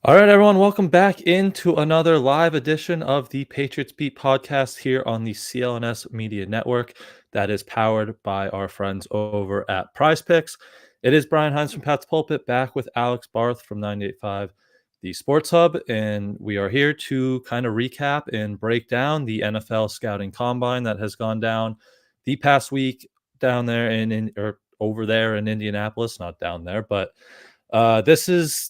All right, everyone, welcome back into another live edition of the Patriots Beat podcast here on the CLNS Media Network that is powered by our friends over at PrizePicks. It is Brian Hines from Pats Pulpit back with Alex Barth from 98.5 The Sports Hub, and we are here to kind of recap and break down the NFL scouting combine that has gone down the past week down there or over there in Indianapolis, not down there, but this is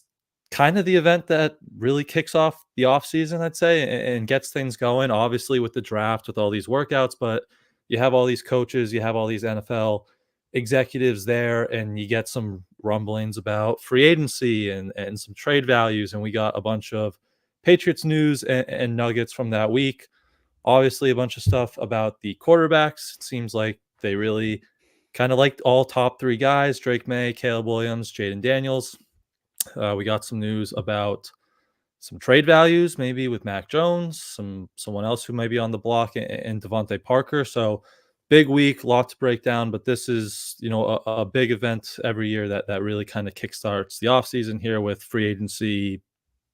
kind of the event that really kicks off the offseason, I'd say, and gets things going, obviously, with the draft, with all these workouts. But you have all these coaches, you have all these NFL executives there, and you get some rumblings about free agency and some trade values. And we got a bunch of Patriots news and nuggets from that week. Obviously, a bunch of stuff about the quarterbacks. It seems like they really kind of liked all top three guys: Drake May, Caleb Williams, Jaden Daniels. We got some news about some trade values, maybe with Mac Jones, someone else who may be on the block, and Devontae Parker. So big week, lot to break down. But this is, a big event every year that really kind of kickstarts the offseason here with free agency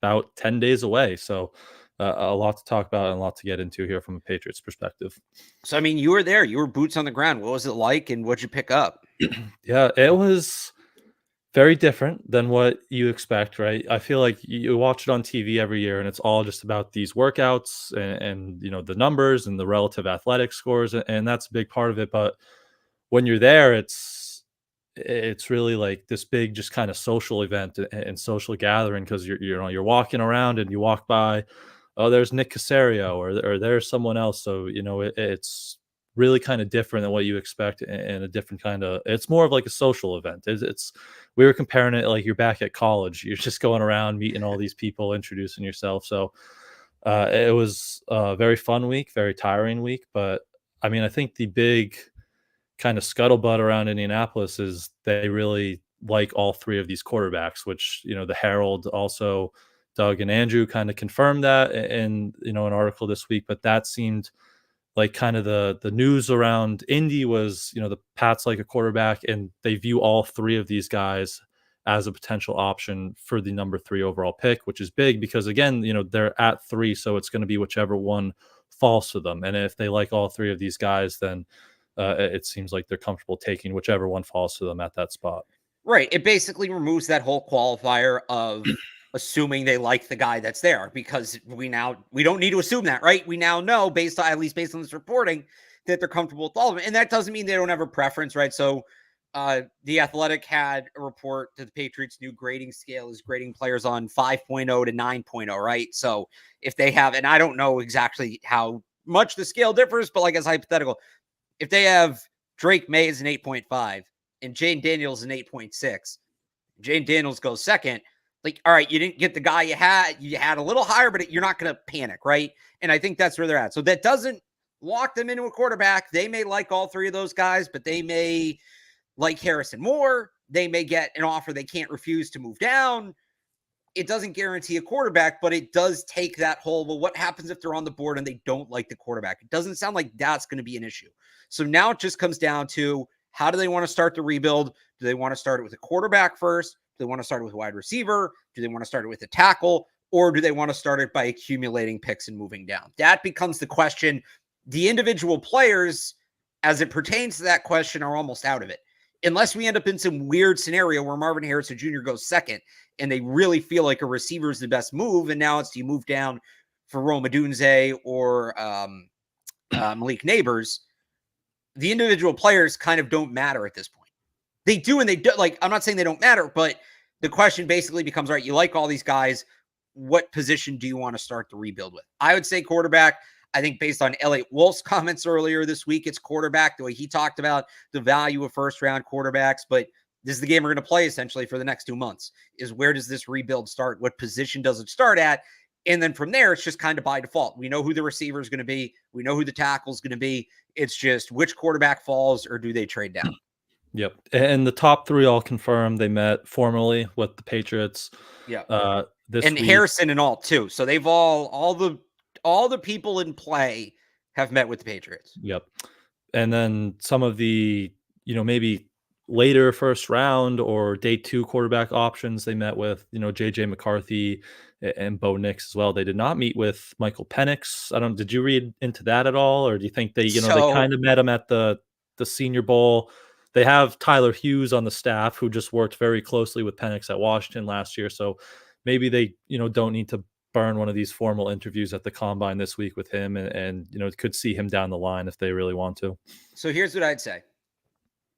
about 10 days away. So a lot to talk about and a lot to get into here from a Patriots perspective. So, I mean, you were there. You were boots on the ground. What was it like, and what'd you pick up? Yeah, it was very different than what you expect, right? I feel like you watch it on TV every year, and it's all just about these workouts and the numbers and the relative athletic scores, and that's a big part of it. But when you're there, it's really like this big, just kind of social event and social gathering because you're walking around and you walk by, oh, there's Nick Caserio or there's someone else. So it's really kind of different than what you expect and a different kind of. It's more of like a social event. It's we were comparing it like you're back at college. You're just going around meeting all these people, introducing yourself. So it was a very fun week, very tiring week. But I mean, I think the big kind of scuttlebutt around Indianapolis is they really like all three of these quarterbacks, which, the Herald also, Doug and Andrew kind of confirmed that in, an article this week. But that seemed like kind of the news around Indy was, the Pats like a quarterback, and they view all three of these guys as a potential option for the number 3 overall pick, which is big because, again, they're at 3, so it's going to be whichever one falls to them. And if they like all three of these guys, then it seems like they're comfortable taking whichever one falls to them at that spot. Right. It basically removes that whole qualifier of assuming they like the guy that's there, because we don't need to assume that, right? We now know, at least based on this reporting, that they're comfortable with all of them. And that doesn't mean they don't have a preference, right? So the Athletic had a report that the Patriots' new grading scale is grading players on 5.0 to 9.0, right? So if they have, and I don't know exactly how much the scale differs, but like as hypothetical, if they have Drake May as an 8.5 and Jane Daniels an 8.6, Jane Daniels goes second, like, all right, you didn't get the guy you had a little higher, but you're not going to panic, right? And I think that's where they're at. So that doesn't lock them into a quarterback. They may like all three of those guys, but they may like Harrison more. They may get an offer they can't refuse to move down. It doesn't guarantee a quarterback, but it does take that whole, well, what happens if they're on the board and they don't like the quarterback? It doesn't sound like that's going to be an issue. So now it just comes down to, how do they want to start the rebuild? Do they want to start it with a quarterback first? Do they want to start it with a wide receiver? Do they want to start it with a tackle? Or do they want to start it by accumulating picks and moving down? That becomes the question. The individual players, as it pertains to that question, are almost out of it. Unless we end up in some weird scenario where Marvin Harrison Jr. goes second and they really feel like a receiver is the best move, and now it's, do you move down for Rome Odunze or Malik Neighbors? The individual players kind of don't matter at this point. They do and they do. Like, I'm not saying they don't matter, but the question basically becomes, right, you like all these guys. What position do you want to start the rebuild with? I would say quarterback. I think based on Elliot Wolf's comments earlier this week, it's quarterback, the way he talked about the value of first-round quarterbacks. But this is the game we're going to play essentially for the next 2 months, is where does this rebuild start? What position does it start at? And then from there, it's just kind of by default. We know who the receiver is going to be. We know who the tackle is going to be. It's just which quarterback falls, or do they trade down? Yep. And the top 3 all confirmed. They met formally with the Patriots this and week. Harrison and all too. So they've all the people in play have met with the Patriots. Yep. And then some of the, maybe later first round or day 2 quarterback options. They met with, JJ McCarthy and Bo Nix as well. They did not meet with Michael Penix. Did you read into that at all? Or do you think they So kind of met him at the Senior Bowl? They have Tyler Hughes on the staff who just worked very closely with Penix at Washington last year. So maybe they, don't need to burn one of these formal interviews at the combine this week with him and could see him down the line if they really want to. So here's what I'd say.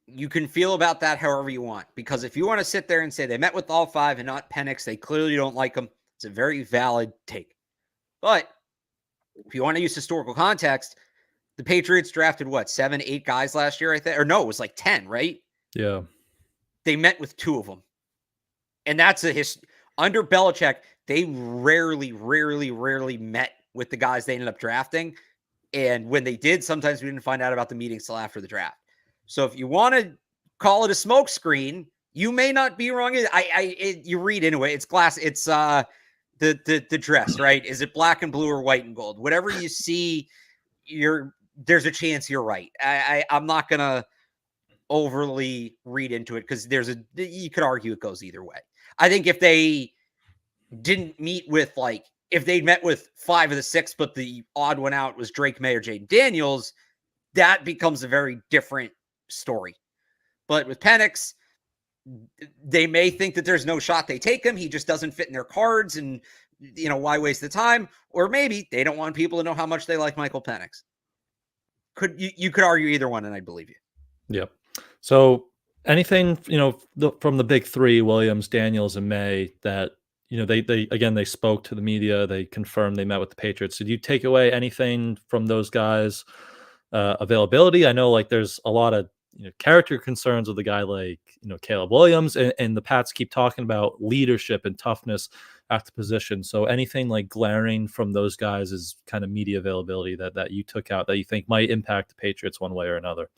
You can feel about that however you want, because if you want to sit there and say they met with all 5 and not Penix, they clearly don't like him, it's a very valid take. But if you want to use historical context, the Patriots drafted 7, 8 guys last year, I think, or no, it was like 10, right? Yeah. They met with 2 of them. And that's under Belichick, they rarely met with the guys they ended up drafting. And when they did, sometimes we didn't find out about the meetings till after the draft. So if you want to call it a smokescreen, you may not be wrong. You read into it. It's glass. It's the dress, right? Is it black and blue or white and gold? Whatever you see, there's a chance you're right. I'm not gonna overly read into it because you could argue it goes either way. I think if they didn't meet with if they met with 5 of the 6, but the odd one out was Drake May or Jaden Daniels, that becomes a very different story. But with Penix, they may think that there's no shot they take him. He just doesn't fit in their cards, and why waste the time? Or maybe they don't want people to know how much they like Michael Penix. You could argue either one, and I believe you. Yep. So anything from the big 3, Williams, Daniels, and May, that they spoke to the media. They confirmed they met with the Patriots. Did you take away anything from those guys' availability? I know there's a lot of character concerns with a guy like Caleb Williams, and the Pats keep talking about leadership and toughness at the position. So anything glaring from those guys is kind of media availability that you took out that you think might impact the Patriots one way or another?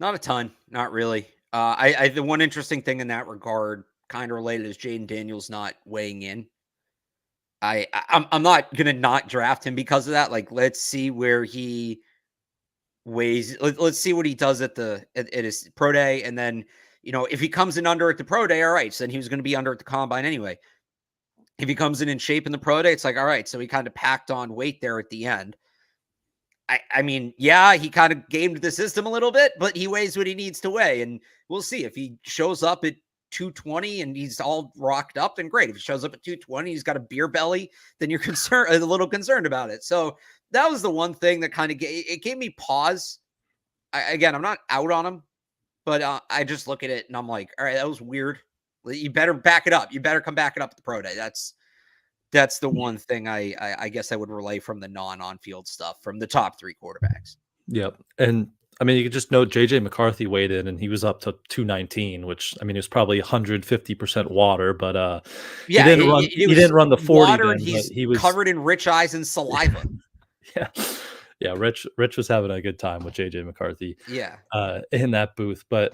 Not a ton, not really. The one interesting thing in that regard, kind of related, is Jaden Daniels not weighing in. I'm not gonna not draft him because of that. Let's see where he weighs. Let's see what he does at his pro day, and then if he comes in under at the pro day, all right. So then he was going to be under at the combine anyway. If he comes in shape in the pro day, it's all right. So he kind of packed on weight there at the end. I mean, yeah, he kind of gamed the system a little bit, but he weighs what he needs to weigh. And we'll see if he shows up at 220 and he's all rocked up, then great. If he shows up at 220, he's got a beer belly, then you're a little concerned about it. So that was the one thing that kind of gave me pause. Again, I'm not out on him, but I just look at it and I'm like, all right, that was weird. You better back it up. You better come back it up at the pro day. That's the one thing I guess I would relay from the non-on-field stuff from the top 3 quarterbacks. Yep. And I mean, you could just note JJ McCarthy weighed in and he was up to 219, which I mean, it was probably 150% water, but yeah, he didn't run the 40. Water, then, he's he was covered in Rich Eisen's saliva. Yeah. Rich was having a good time with JJ McCarthy. Yeah. In that booth. But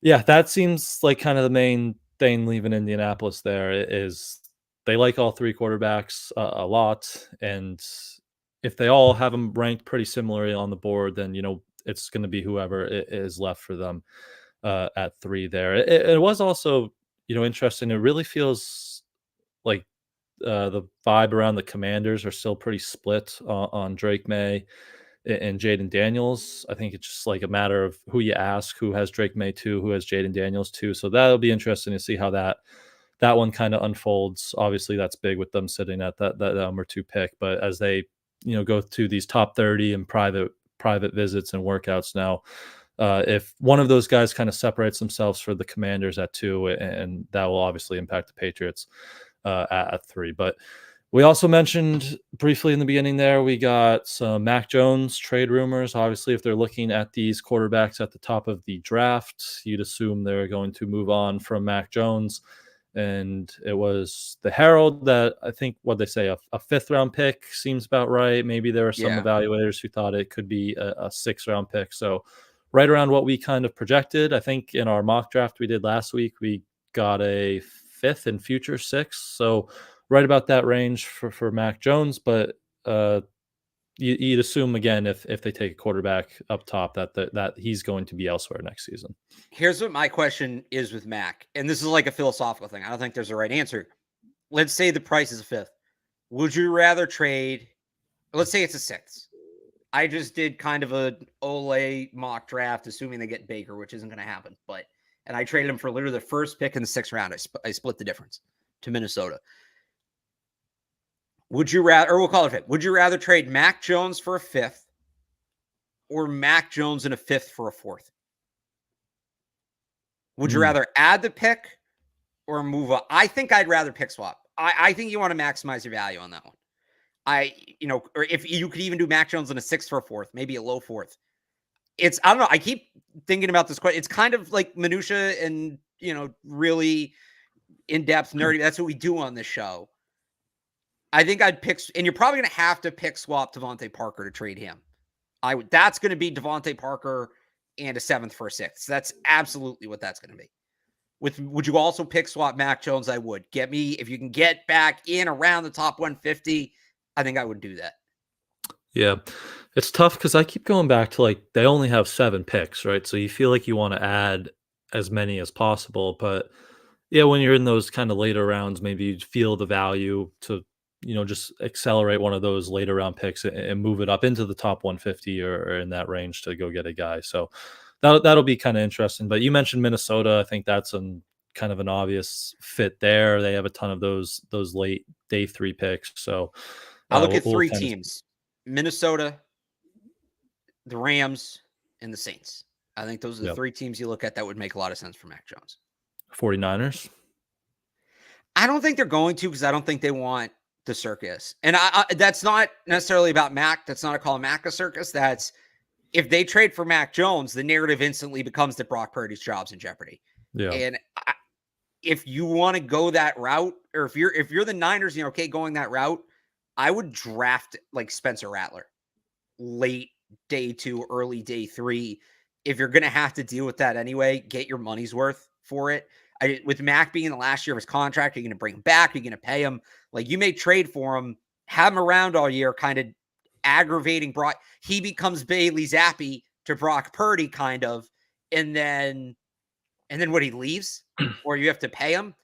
yeah, that seems like kind of the main thing leaving Indianapolis there is they like all 3 quarterbacks a lot. And if they all have them ranked pretty similarly on the board, then, it's going to be whoever is left for them at 3 there. It was also, interesting. It really feels like the vibe around the Commanders are still pretty split on Drake May and Jaden Daniels. I think it's just a matter of who you ask, who has Drake May 2, who has Jaden Daniels 2. So that'll be interesting to see how that one kind of unfolds. Obviously, that's big with them sitting at that number 2 pick. But as they, go through these top 30 and private visits and workouts now, if one of those guys kind of separates themselves for the Commanders at 2, and that will obviously impact the Patriots at 3. But we also mentioned briefly in the beginning there, we got some Mac Jones trade rumors. Obviously, if they're looking at these quarterbacks at the top of the draft, you'd assume they're going to move on from Mac Jones. And it was the Herald that I think what they say, a 5th round pick seems about right. Maybe there are some evaluators who thought it could be a 6th round pick. So right around what we kind of projected. I think in our mock draft we did last week, we got a 5th and future 6th. So right about that range for Mac Jones. But you'd assume again if they take a quarterback up top that he's going to be elsewhere next season. Here's what my question is with Mac, and this is like a philosophical thing. I don't think there's a right answer. Let's say the price is a fifth. Would you rather trade? Let's say it's a sixth. I just did kind of a Ole mock draft, assuming they get Baker, which isn't going to happen. And I traded him for literally the first pick in the sixth round. I split the difference to Minnesota. Would you rather, or we'll call it fifth. Would you rather trade Mac Jones for a fifth, or Mac Jones in a fifth for a fourth? Would you rather add the pick or move up? I think I'd rather pick swap. I think you want to maximize your value on that one. Or if you could even do Mac Jones in a sixth for a fourth, maybe a low fourth. I don't know. I keep thinking about this question. It's kind of like minutia and, really in-depth nerdy. That's what we do on this show. I think I'd pick, and you're probably going to have to pick swap Devontae Parker to trade him. That's going to be Devontae Parker and a seventh for a sixth. So that's absolutely what that's going to be. Would you also pick swap Mac Jones? I would. If you can get back in around the top 150, I think I would do that. Yeah. It's tough because I keep going back to they only have 7 picks, right? So you feel like you want to add as many as possible. But yeah, when you're in those kind of later rounds, maybe you feel the value to, just accelerate one of those later round picks and move it up into the top 150 or in that range to go get a guy. So that'll be kind of interesting. But you mentioned Minnesota. I think that's kind of an obvious fit there. They have a ton of those late day 3 picks. So I look at 3 teams: Minnesota, the Rams, and the Saints. I think those are the 3 teams you look at that would make a lot of sense for Mac Jones. 49ers? I don't think they're going to, because I don't think they want the circus. And that's not necessarily about Mac. That's not a call Mac a circus. That's, if they trade for Mac Jones, the narrative instantly becomes that Brock Purdy's job's in jeopardy. Yeah. And if you want to go that route, or if you're the Niners, you're okay going that route, I would draft like Spencer Rattler late day 2, early day 3. If you're going to have to deal with that anyway, get your money's worth for it. With Mac being the last year of his contract, you're going to bring him back. You're going to pay him. You may trade for him, have him around all year, kind of aggravating Brock. He becomes Bailey Zappi to Brock Purdy, kind of, and then what, he leaves, or you have to pay him.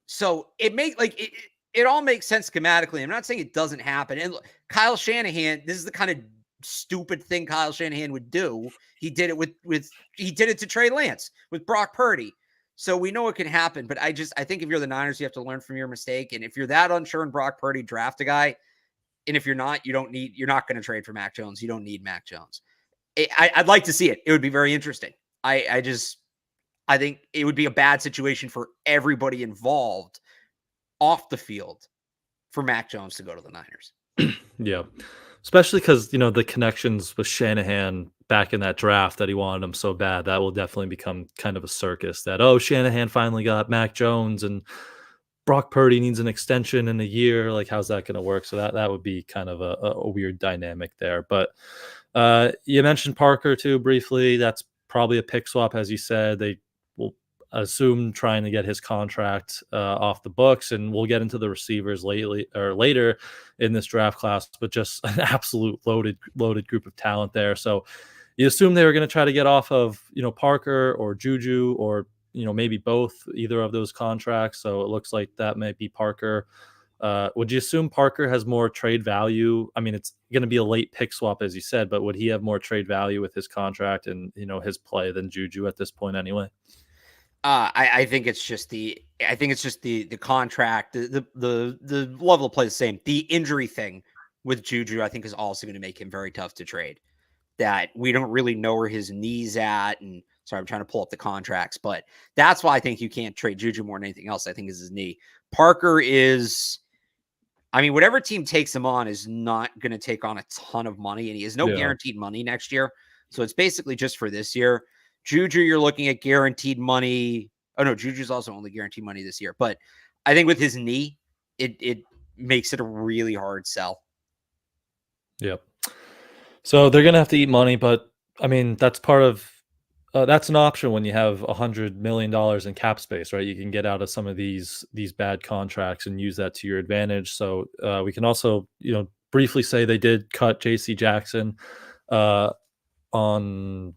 So it all makes sense schematically. I'm not saying it doesn't happen. And look, Kyle Shanahan, this is the kind of stupid thing Kyle Shanahan would do. He did it he did it to Trey Lance with Brock Purdy. So we know it can happen, but I think if you're the Niners, you have to learn from your mistake. And if you're that unsure in Brock Purdy, draft a guy. And if you're not, you're not going to trade for Mac Jones. You don't need Mac Jones. I'd like to see it. It would be very interesting. I think it would be a bad situation for everybody involved off the field for Mac Jones to go to the Niners. Yeah. Especially because, the connections with Shanahan back in that draft that he wanted him so bad, that will definitely become kind of a circus that, Shanahan finally got Mac Jones and Brock Purdy needs an extension in a year. How's that going to work? So that would be kind of a weird dynamic there. But you mentioned Parker too briefly. That's probably a pick swap, as you said. They will assume trying to get his contract off the books, and we'll get into the receivers later in this draft class, but just an absolute loaded group of talent there. So you assume they were going to try to get off of, Parker or Juju, or, maybe both, either of those contracts. So it looks like that might be Parker. Would you assume Parker has more trade value? I mean, it's going to be a late pick swap, as you said, but would he have more trade value with his contract and, his play than Juju at this point anyway? I think it's just the contract, the level of play is the same. The injury thing with Juju, I think, is also going to make him very tough to trade. That we don't really know where his knee's at, and sorry, I'm trying to pull up the contracts, but that's why I think you can't trade Juju more than anything else. I think is his knee. Parker is, whatever team takes him on is not going to take on a ton of money, and he has no guaranteed money next year, so it's basically just for this year. Juju, you're looking at guaranteed money. Oh no, Juju's also only guaranteed money this year. But I think with his knee, it makes it a really hard sell. Yep. So they're gonna have to eat money, but that's part of that's an option when you have $100 million in cap space, right? You can get out of some of these bad contracts and use that to your advantage. So we can also, briefly say they did cut J.C. Jackson on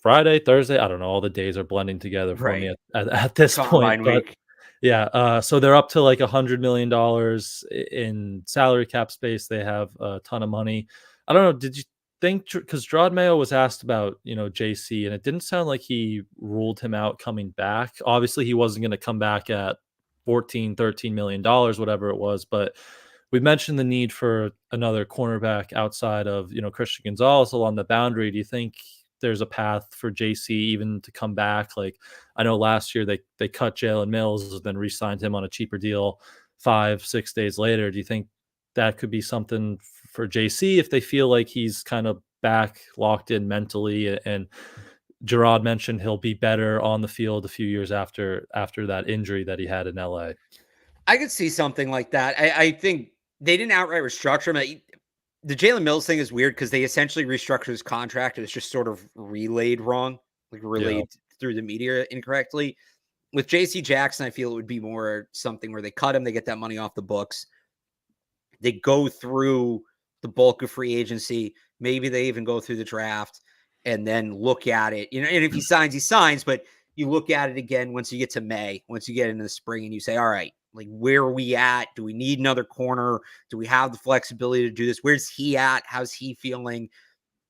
Friday, Thursday. I don't know. All the days are blending together for me at this point. Combine But week. yeah, so they're up to like $100 million in salary cap space. They have a ton of money. I don't know. Did you think, because Gerard Mayo was asked about, JC, and it didn't sound like he ruled him out coming back. Obviously, he wasn't going to come back at $13 million, whatever it was. But we mentioned the need for another cornerback outside of, Christian Gonzalez along the boundary. Do you think there's a path for JC even to come back? Like, I know last year they cut Jalen Mills, then re-signed him on a cheaper deal 5-6 days later. Do you think that could be something for JC if they feel like he's kind of back locked in mentally? And Gerard mentioned he'll be better on the field a few years after that injury that he had in LA. I could see something like that. I think they didn't outright restructure him. The Jalen Mills thing is weird because they essentially restructured his contract. It was just sort of relayed wrong, like relayed through the media incorrectly. With JC Jackson, I feel it would be more something where they cut him, they get that money off the books. They go through the bulk of free agency. Maybe they even go through the draft and then look at it. And if he signs, he signs, but you look at it again once you get to May, once you get into the spring, and you say, all right, like, where are we at? Do we need another corner? Do we have the flexibility to do this? Where's he at? How's he feeling?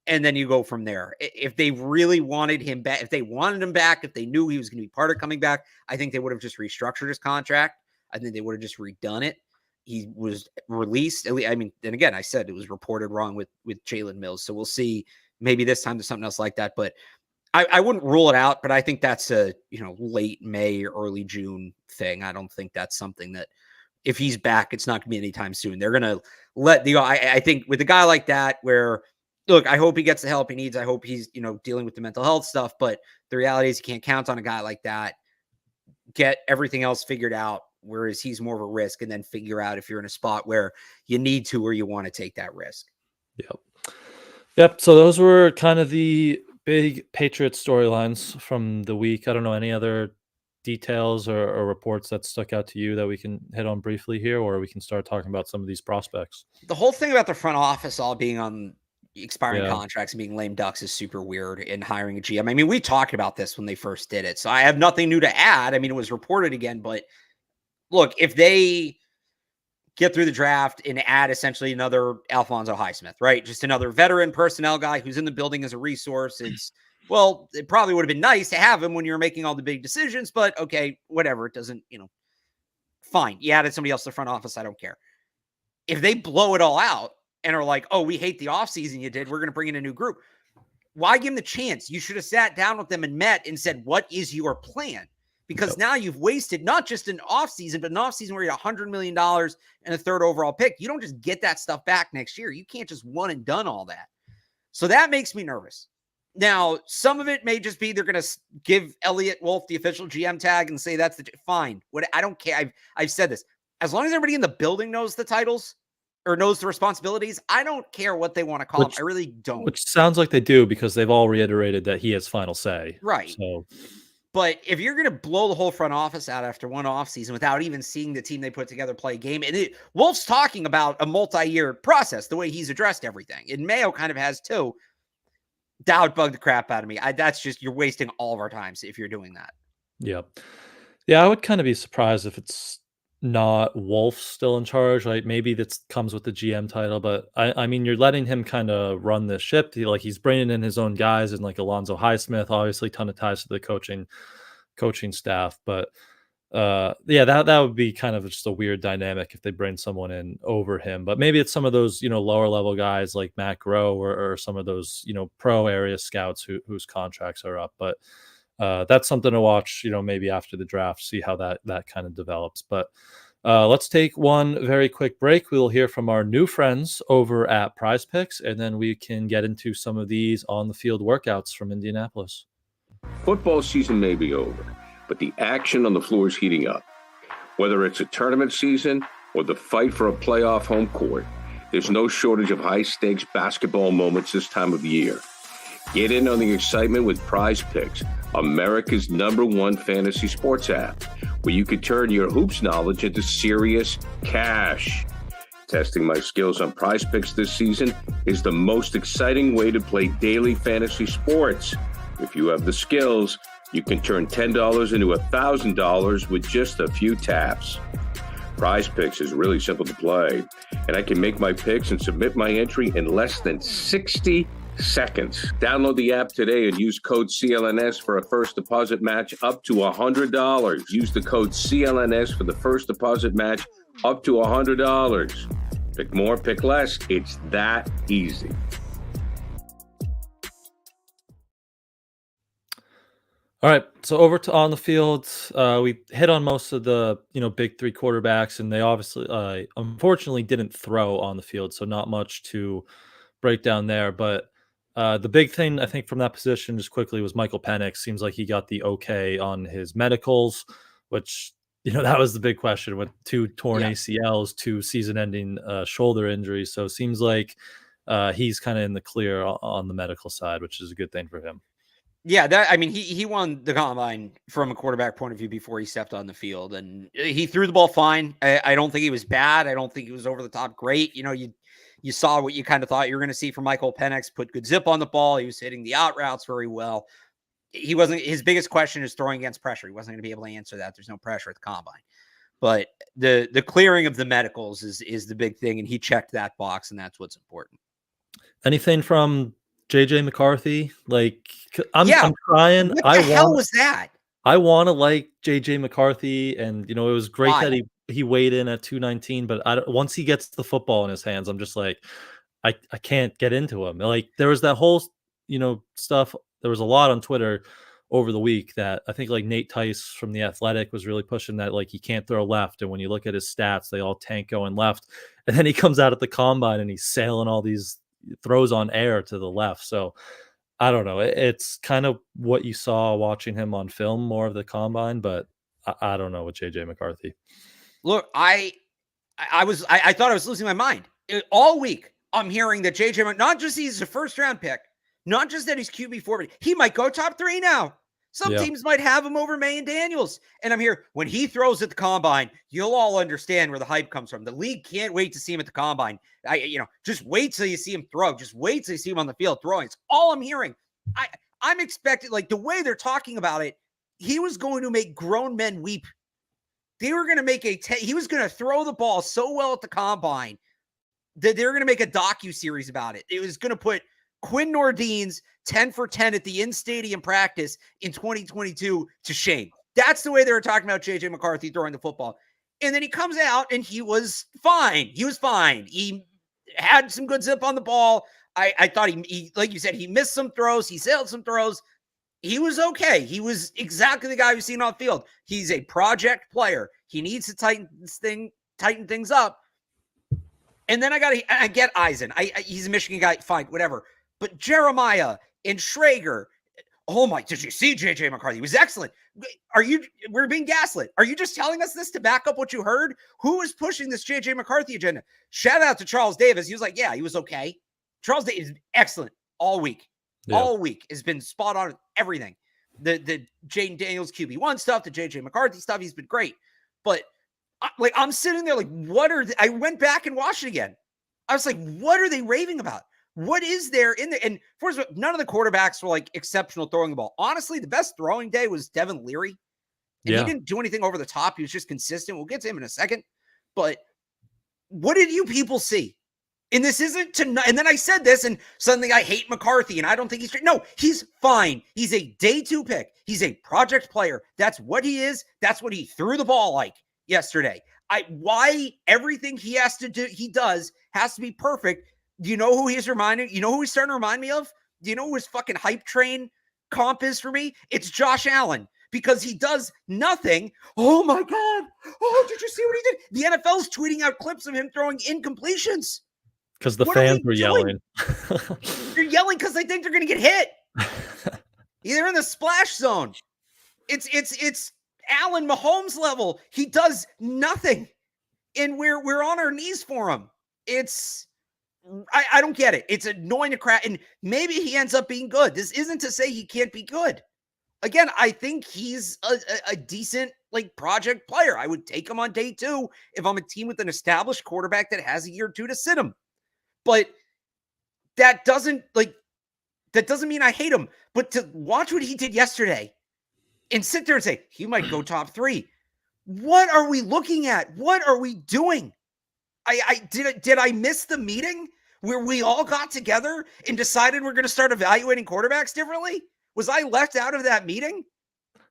And then you go from there. If they really wanted him back, if they wanted him back, if they knew he was going to be part of coming back, I think they would have just restructured his contract. I think they would have just redone it. He was released. I mean, and again, I said it was reported wrong with Jalen Mills. So we'll see. Maybe this time there's something else like that. But I wouldn't rule it out, but I think that's a, late May, early June thing. I don't think that's something that if he's back, it's not going to be anytime soon. They're going to let I think with a guy like that where, look, I hope he gets the help he needs. I hope he's, dealing with the mental health stuff, but the reality is you can't count on a guy like that. Get everything else figured out, whereas he's more of a risk, and then figure out if you're in a spot where you need to or you want to take that risk. Yep. So those were kind of the big Patriots storylines from the week. I don't know any other details or reports that stuck out to you that we can hit on briefly here, or we can start talking about some of these prospects. The whole thing about the front office all being on expiring contracts and being lame ducks is super weird, in hiring a GM. I mean, we talked about this when they first did it, so I have nothing new to add. I mean, it was reported again, but look, if they get through the draft and add essentially another Alphonso Highsmith, right? Just another veteran personnel guy who's in the building as a resource. It probably would have been nice to have him when you were making all the big decisions, but okay, whatever. It doesn't, fine. You added somebody else to the front office. I don't care. If they blow it all out and are like, oh, we hate the offseason you did, we're going to bring in a new group. Why give them the chance? You should have sat down with them and met and said, what is your plan? Because now you've wasted not just an offseason, but an offseason where you're $100 million and a third overall pick. You don't just get that stuff back next year. You can't just one and done all that. So that makes me nervous. Now, some of it may just be they're going to give Elliott Wolf the official GM tag and say that's fine. I don't care. I've said this. As long as everybody in the building knows the titles or knows the responsibilities, I don't care what they want to call them. I really don't. Which sounds like they do, because they've all reiterated that he has final say. Right. So, but if you're going to blow the whole front office out after one offseason without even seeing the team they put together play a game, and Wolf's talking about a multi-year process, the way he's addressed everything, and Mayo kind of has too, that would bug the crap out of me. That's just, you're wasting all of our time if you're doing that. Yeah, I would kind of be surprised if it's not Wolf still in charge. Like, maybe that comes with the GM title, but I mean, you're letting him kind of run this ship. He's bringing in his own guys, and like Alonzo Highsmith, obviously ton of ties to the coaching staff. But that would be kind of just a weird dynamic if they bring someone in over him. But maybe it's some of those, lower level guys like Matt Groh or some of those, pro area scouts whose contracts are up. But that's something to watch, maybe after the draft, see how that kind of develops. But let's take one very quick break. We'll hear from our new friends over at PrizePicks, and then we can get into some of these on the field workouts from Indianapolis. Football season may be over, but the action on the floor is heating up. Whether it's a tournament season or the fight for a playoff home court, there's no shortage of high-stakes basketball moments this time of year. Get in on the excitement with PrizePicks, America's #1 fantasy sports app, where you can turn your hoops knowledge into serious cash. Testing my skills on PrizePicks this season is the most exciting way to play daily fantasy sports. If you have the skills, you can turn $10 into $1,000 with just a few taps. PrizePicks is really simple to play, and I can make my picks and submit my entry in less than 60 seconds. Download the app today and use code CLNS for a first deposit match up to $100. Use the code CLNS for the first deposit match up to $100. Pick more, pick less. It's that easy. All right, so over to on the field, we hit on most of the big three quarterbacks, and they obviously, unfortunately, didn't throw on the field, so not much to break down there. But the big thing I think from that position, just quickly, was Michael Penix. Seems like he got the okay on his medicals, which that was the big question with 2 torn ACLs, 2 season-ending shoulder injuries. So it seems like he's kind of in the clear on the medical side, which is a good thing for him. Yeah, he won the combine from a quarterback point of view before he stepped on the field, and he threw the ball fine. I don't think he was bad. I don't think he was over the top great. You saw what you kind of thought you were going to see from Michael Penix. Put good zip on the ball. He was hitting the out routes very well. He wasn't. His biggest question is throwing against pressure. He wasn't going to be able to answer that. There's no pressure at the combine, but the clearing of the medicals is the big thing, and he checked that box, and that's what's important. Anything from JJ McCarthy? I'm trying. What the hell was that? I want to like JJ McCarthy, and it was great that he weighed in at 219. But once he gets the football in his hands, I'm just like, I can't get into him. There was that whole stuff. There was a lot on Twitter over the week that I think Nate Tice from The Athletic was really pushing that he can't throw left, and when you look at his stats, they all tank going left, and then he comes out at the combine and he's sailing all these throws on air to the left. So I don't know. It's kind of what you saw watching him on film, more of the combine, but I don't know with JJ McCarthy. Look, I thought I was losing my mind all week. I'm hearing that JJ, not just he's a first round pick, not just that he's QB4, but he might go top 3 now. Some teams might have him over May and Daniels. And I'm here, when he throws at the combine, you'll all understand where the hype comes from. The league can't wait to see him at the combine. Just wait till you see him throw. Just wait till you see him on the field throwing. It's all I'm hearing. I'm expecting, the way they're talking about it, he was going to make grown men weep. They were going to make he was going to throw the ball so well at the combine that they were going to make a docu-series about it. It was going to put Quinn Nordin's 10 for 10 at the in-stadium practice in 2022 to shame. That's the way they were talking about JJ McCarthy throwing the football. And then he comes out and he was fine. He was fine. He had some good zip on the ball. I thought he, like you said, he missed some throws. He sailed some throws. He was okay. He was exactly the guy we've seen on the field. He's a project player. He needs to tighten things up. And then I get Eisen. He's a Michigan guy. Fine, whatever. But Jeremiah and Schrager, did you see JJ McCarthy? He was excellent. We're being gaslit. Are you just telling us this to back up what you heard? Who is pushing this JJ McCarthy agenda? Shout out to Charles Davis. He was like, yeah, he was okay. Charles Davis is excellent all week. Yeah. All week has been spot on with everything. The Jaden Daniels QB1 stuff, the JJ McCarthy stuff, he's been great. But I'm sitting there I went back and watched it again. I was like, what are they raving about? What is there in there? And first of all, none of the quarterbacks were exceptional throwing the ball. Honestly, the best throwing day was Devin Leary. And he didn't do anything over the top. He was just consistent. We'll get to him in a second. But what did you people see? And this isn't to, and then I said this and suddenly I hate McCarthy and I don't think he's, no, he's fine. He's a day 2 pick. He's a project player. That's what he is. That's what he threw the ball yesterday. Why everything he has to do, he does, has to be perfect. Do you know who he's reminding? You know who he's starting to remind me of? Do you know who his fucking hype train comp is for me? It's Josh Allen, because he does nothing. Oh my God. Oh, did you see what he did? The NFL's tweeting out clips of him throwing incompletions. Because the fans were yelling. They're yelling because they think they're going to get hit. They're in the splash zone. It's Allen Mahomes level. He does nothing. And we're on our knees for him. I don't get it. It's annoying to crap. And maybe he ends up being good. This isn't to say he can't be good. Again, I think he's a decent like project player. I would take him on day 2 if I'm a team with an established quarterback that has a year or 2 to sit him. But that doesn't mean I hate him. But to watch what he did yesterday and sit there and say he might go top 3. What are we looking at? What are we doing? Did I miss the meeting where we all got together and decided we're going to start evaluating quarterbacks differently? Was I left out of that meeting?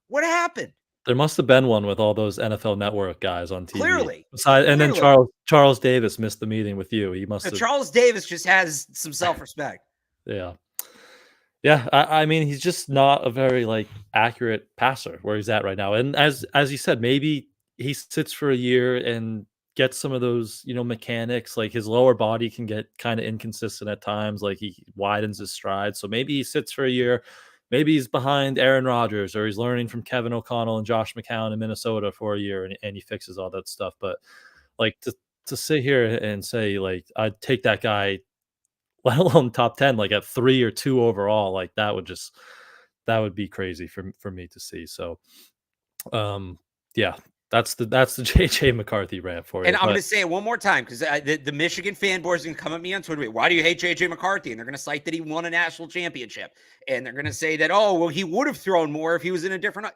What happened? There must have been one with all those NFL Network guys on TV. Clearly. And then Charles Davis missed the meeting with you. He must have. Charles Davis just has some self-respect. Yeah. Yeah, I mean, he's just not a very like accurate passer where he's at right now. And as you said, maybe he sits for a year and gets some of those, mechanics. Like his lower body can get kind of inconsistent at times. Like he widens his stride. So maybe he sits for a year. Maybe he's behind Aaron Rodgers, or he's learning from Kevin O'Connell and Josh McCown in Minnesota for a year, and he fixes all that stuff. But like to sit here and say like I'd take that guy, let alone top 10, like at 3 or 2 overall, like that would be crazy for me to see. So, yeah, that's the JJ McCarthy rant for you. And I'm going to say it one more time because the Michigan fan boys are going to come at me on Twitter. Why do you hate JJ McCarthy? And they're going to cite that he won a national championship. And they're going to say that, oh, well, he would have thrown more if he was in a different.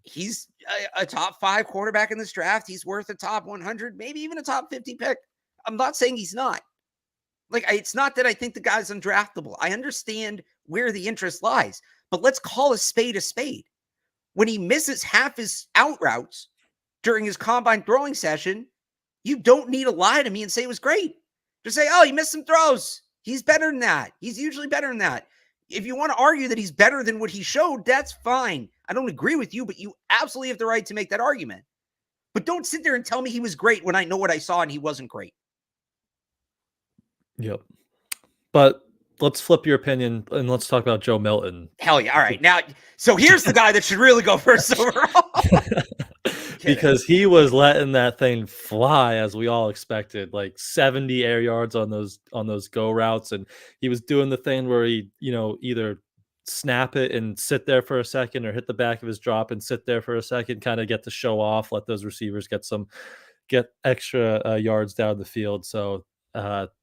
He's a top 5 quarterback in this draft. He's worth a top 100, maybe even a top 50 pick. I'm not saying he's not. Like, it's not that I think the guy's undraftable. I understand where the interest lies. But let's call a spade a spade. When he misses half his out routes during his combine throwing session, you don't need to lie to me and say it was great. Just say, oh, he missed some throws. He's better than that. He's usually better than that. If you want to argue that he's better than what he showed, that's fine. I don't agree with you, but you absolutely have the right to make that argument. But don't sit there and tell me he was great when I know what I saw and he wasn't great. Yep. But let's flip your opinion and let's talk about Joe Milton. Hell yeah. All right. Now, so here's the guy that should really go first overall. Because he was letting that thing fly as we all expected, like 70 air yards on those go routes. And he was doing the thing where he, either snap it and sit there for a second or hit the back of his drop and sit there for a second, kind of get to show off, let those receivers get extra yards down the field. So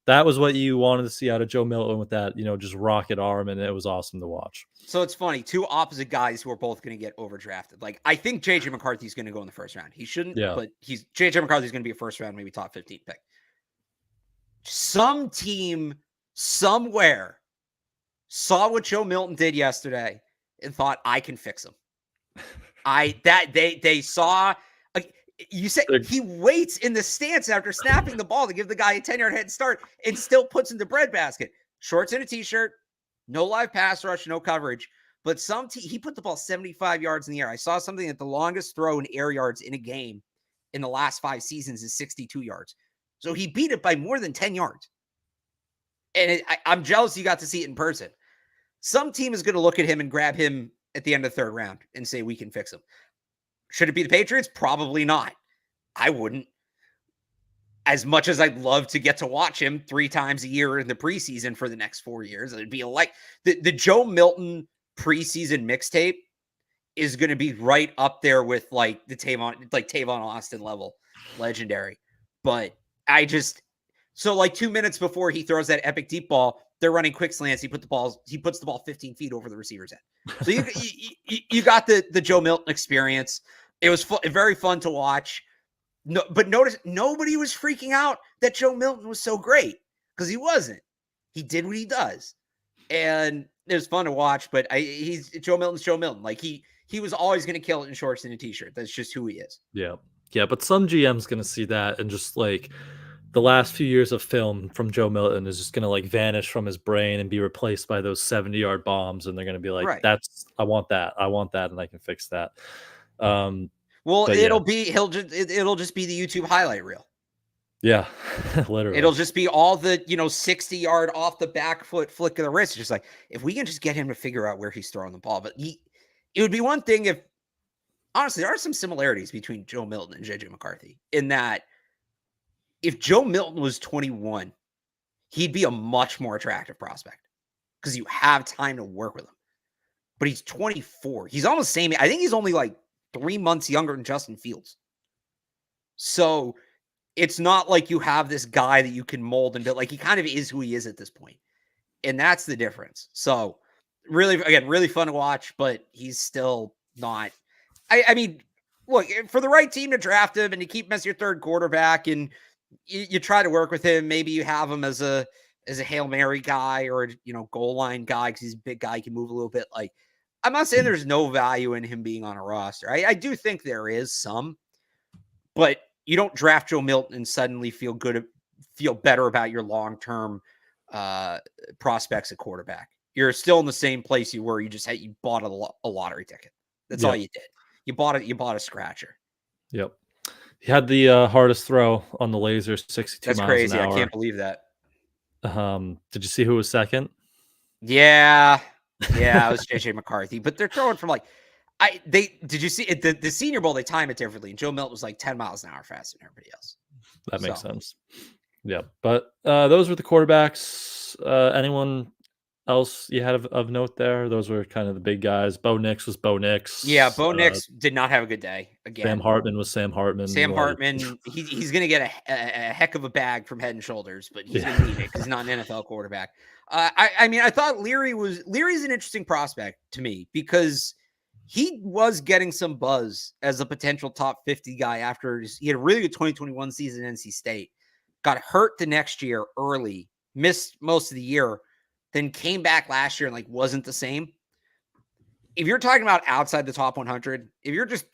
that was what you wanted to see out of Joe Milton with that, just rocket arm, and it was awesome to watch. So it's funny, 2 opposite guys who are both going to get overdrafted. Like, I think JJ McCarthy's going to go in the first round. He shouldn't, but JJ McCarthy's going to be a first round, maybe top 15 pick. Some team somewhere saw what Joe Milton did yesterday and thought, I can fix him. They saw. You said he waits in the stance after snapping the ball to give the guy a 10-yard head start and still puts in the breadbasket. Shorts and a t-shirt, no live pass rush, no coverage. But he put the ball 75 yards in the air. I saw something that the longest throw in air yards in a game in the last 5 seasons is 62 yards. So he beat it by more than 10 yards. And I'm jealous you got to see it in person. Some team is going to look at him and grab him at the end of the 3rd round and say, we can fix him. Should it be the Patriots? Probably not. I wouldn't. As much as I'd love to get to watch him 3 times a year in the preseason for the next 4 years, it'd be like the Joe Milton preseason mixtape is going to be right up there with like the Tavon Austin level, legendary. But so like 2 minutes before he throws that epic deep ball, they're running quick slants. He puts the ball 15 feet over the receiver's head. So you got the Joe Milton experience. It was very fun to watch. No, but notice nobody was freaking out that Joe Milton was so great because he wasn't. He did what he does, and it was fun to watch. But Joe Milton's Joe Milton. Like he was always going to kill it in shorts and a t-shirt. That's just who he is. Yeah. But some GM's going to see that and just like the last few years of film from Joe Milton is just going to like vanish from his brain and be replaced by those 70-yard bombs, and they're going to be like, right. I want that, and I can fix that. It'll just be the YouTube highlight reel. Yeah, literally. It'll just be all the 60-yard off the back foot flick of the wrist. Just like if we can just get him to figure out where he's throwing the ball. But it would be one thing if honestly there are some similarities between Joe Milton and JJ McCarthy in that if Joe Milton was 21, he'd be a much more attractive prospect because you have time to work with him. but he's 24. He's almost the same. I think he's only like 3 months younger than Justin Fields. So it's not like you have this guy that you can mold and build. Like, he kind of is who he is at this point. And that's the difference. So really, again, really fun to watch, but he's still not. I mean, look, for the right team to draft him and to keep him as your third quarterback, and you try to work with him, maybe you have him as a Hail Mary guy or, goal line guy, because he's a big guy, he can move a little bit. Like, I'm not saying there's no value in him being on a roster. I do think there is some, but you don't draft Joe Milton and suddenly feel better about your long-term prospects at quarterback. You're still in the same place you were. You bought a lottery ticket. That's all you did. You bought a scratcher. Yep. He had the hardest throw on the laser, 62 That's miles crazy. an hour. I can't believe that. Did you see who was second? Yeah, it was JJ McCarthy. But they're throwing from did you see it? The Senior Bowl, they time it differently. And Joe Milton was like 10 miles an hour faster than everybody else. That makes sense. Yeah. But those were the quarterbacks. Anyone else you had of note there? Those were kind of the big guys. Bo Nix was Bo Nix. Yeah, Bo Nix did not have a good day again. Sam Hartman was Sam Hartman. Sam Hartman, he's going to get a heck of a bag from Head and Shoulders, but he's going to need it because he's not an NFL quarterback. I mean, I thought Leary's an interesting prospect to me because he was getting some buzz as a potential top 50 guy after he had a really good 2021 season at NC State, got hurt the next year early, missed most of the year, then came back last year and wasn't the same. If you're talking about outside the top 100, if you're just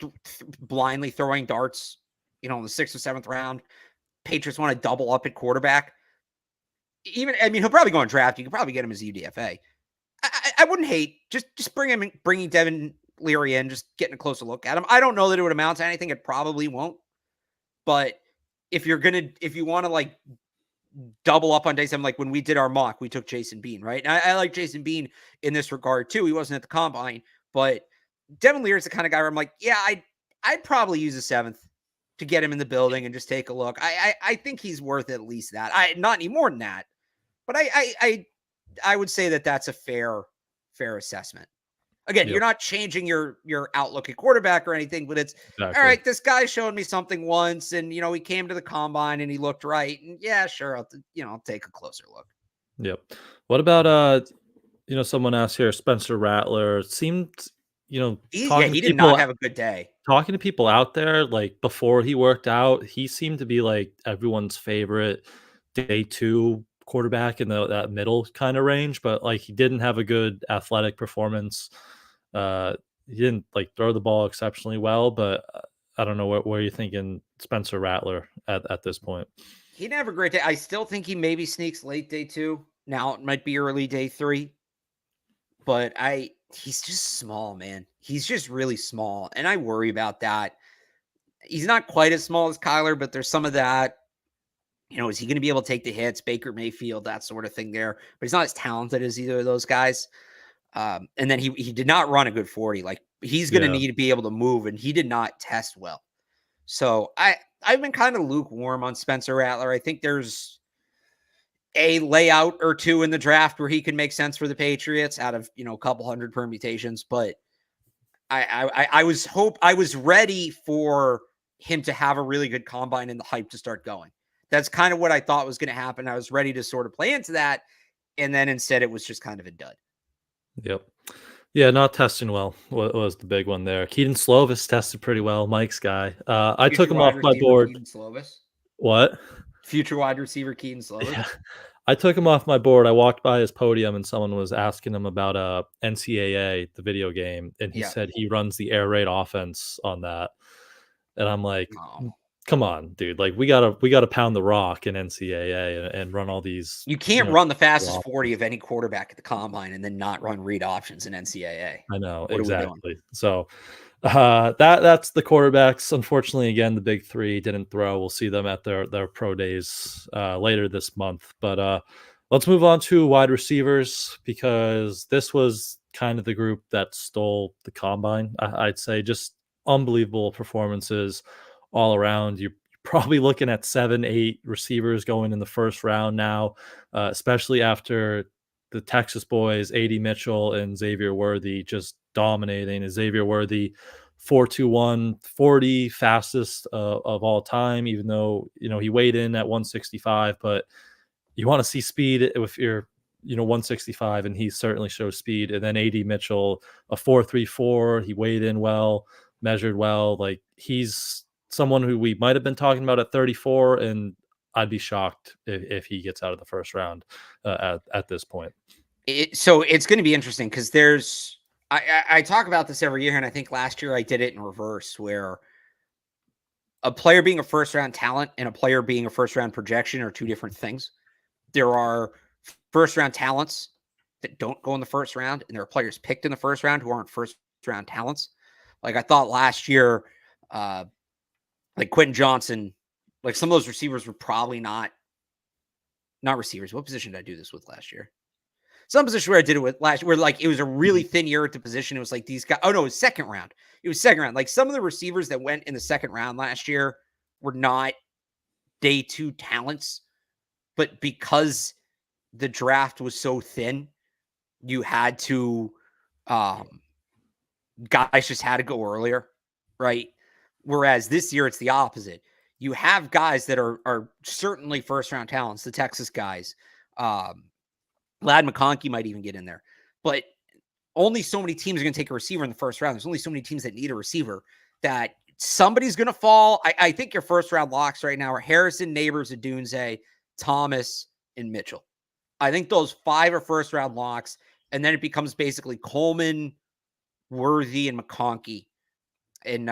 blindly throwing darts, in the 6th or 7th round, Patriots want to double up at quarterback. He'll probably go on draft. You could probably get him as UDFA. I wouldn't hate just bringing Devin Leary in, just getting a closer look at him. I don't know that it would amount to anything. It probably won't. But if you want to double up on day 7, like when we did our mock, we took Jason Bean, right? And I like Jason Bean in this regard too. He wasn't at the combine, but Devin Leary is the kind of guy where I'm like, yeah, I'd probably use a 7th to get him in the building and just take a look. I think he's worth at least that. Not any more than that, but I would say that that's a fair assessment. Again, You're not changing your outlook at quarterback or anything, but it's all right. This guy showed me something once, and he came to the combine and he looked right. And yeah, sure, I'll take a closer look. Yep. What about someone asked here, Spencer Rattler seemed he did not have a good day. Talking to people out there, before he worked out, he seemed to be everyone's favorite day 2 quarterback in that middle kind of range, but he didn't have a good athletic performance. He didn't throw the ball exceptionally well, but I don't know what are you thinking Spencer Rattler at this point. He didn't have a great day. I still think he maybe sneaks late day 2. Now it might be early day 3, but he's just small, man. He's just really small, and I worry about that. He's not quite as small as Kyler, but there's some of that. Is he going to be able to take the hits? Baker Mayfield, that sort of thing there. But he's not as talented as either of those guys. And then he did not run a good 40. He's going to need to be able to move, and he did not test well. So I've been kind of lukewarm on Spencer Rattler. I think there's a layout or two in the draft where he can make sense for the Patriots out of, a couple hundred permutations. But I was ready for him to have a really good combine and the hype to start going. That's kind of what I thought was going to happen. I was ready to sort of play into that. And then instead it was just kind of a dud. Yep. Yeah, not testing well was the big one there. Keaton Slovis tested pretty well, Mike's guy. I took him off my board. Keaton Slovis? What? Future wide receiver Keaton Slovis? Yeah. I took him off my board. I walked by his podium and someone was asking him about NCAA, the video game, and he said he runs the air raid offense on that. And I'm like, come on, dude. We gotta pound the rock in NCAA and run all these. You can't run the fastest 40 of any quarterback at the combine and then not run read options in NCAA. I know, exactly. So that's the quarterbacks. Unfortunately, again, the big 3 didn't throw. We'll see them at their pro days later this month. But let's move on to wide receivers, because this was kind of the group that stole the combine. I'd say just unbelievable performances all around. You're probably looking at 7-8 receivers going in the first round now, especially after the Texas boys, A.D. Mitchell and Xavier Worthy, just dominating. Xavier Worthy, 4.21 40, fastest of all time, even though, he weighed in at 165, but you want to see speed if you're, 165, and he certainly shows speed. And then A.D. Mitchell, a 4.34, he weighed in well, measured well. Like, he's someone who we might have been talking about at 34, and I'd be shocked if he gets out of the first round at this point. So it's going to be interesting because I talk about this every year, and I think last year I did it in reverse, where a player being a first round talent and a player being a first round projection are two different things. There are first round talents that don't go in the first round, and there are players picked in the first round who aren't first round talents. Like, I thought last year, like Quentin Johnson, like some of those receivers were probably not receivers. What position did I do this with last year? Some position where I did it with last year, where like it was a really thin year at the position. It was like these guys. Oh no, it was second round. It was second round. Like some of the receivers that went in the second round last year were not day 2 talents, but because the draft was so thin, you had to, guys just had to go earlier, right? Whereas this year it's the opposite. You have guys that are certainly first round talents, the Texas guys. Ladd McConkey might even get in there, but only so many teams are going to take a receiver in the first round. There's only so many teams that need a receiver that somebody's going to fall. I think your first round locks right now are Harrison, Neighbors, Adunze, Thomas, and Mitchell. I think those 5 are first round locks. And then it becomes basically Coleman, Worthy, and McConkey, and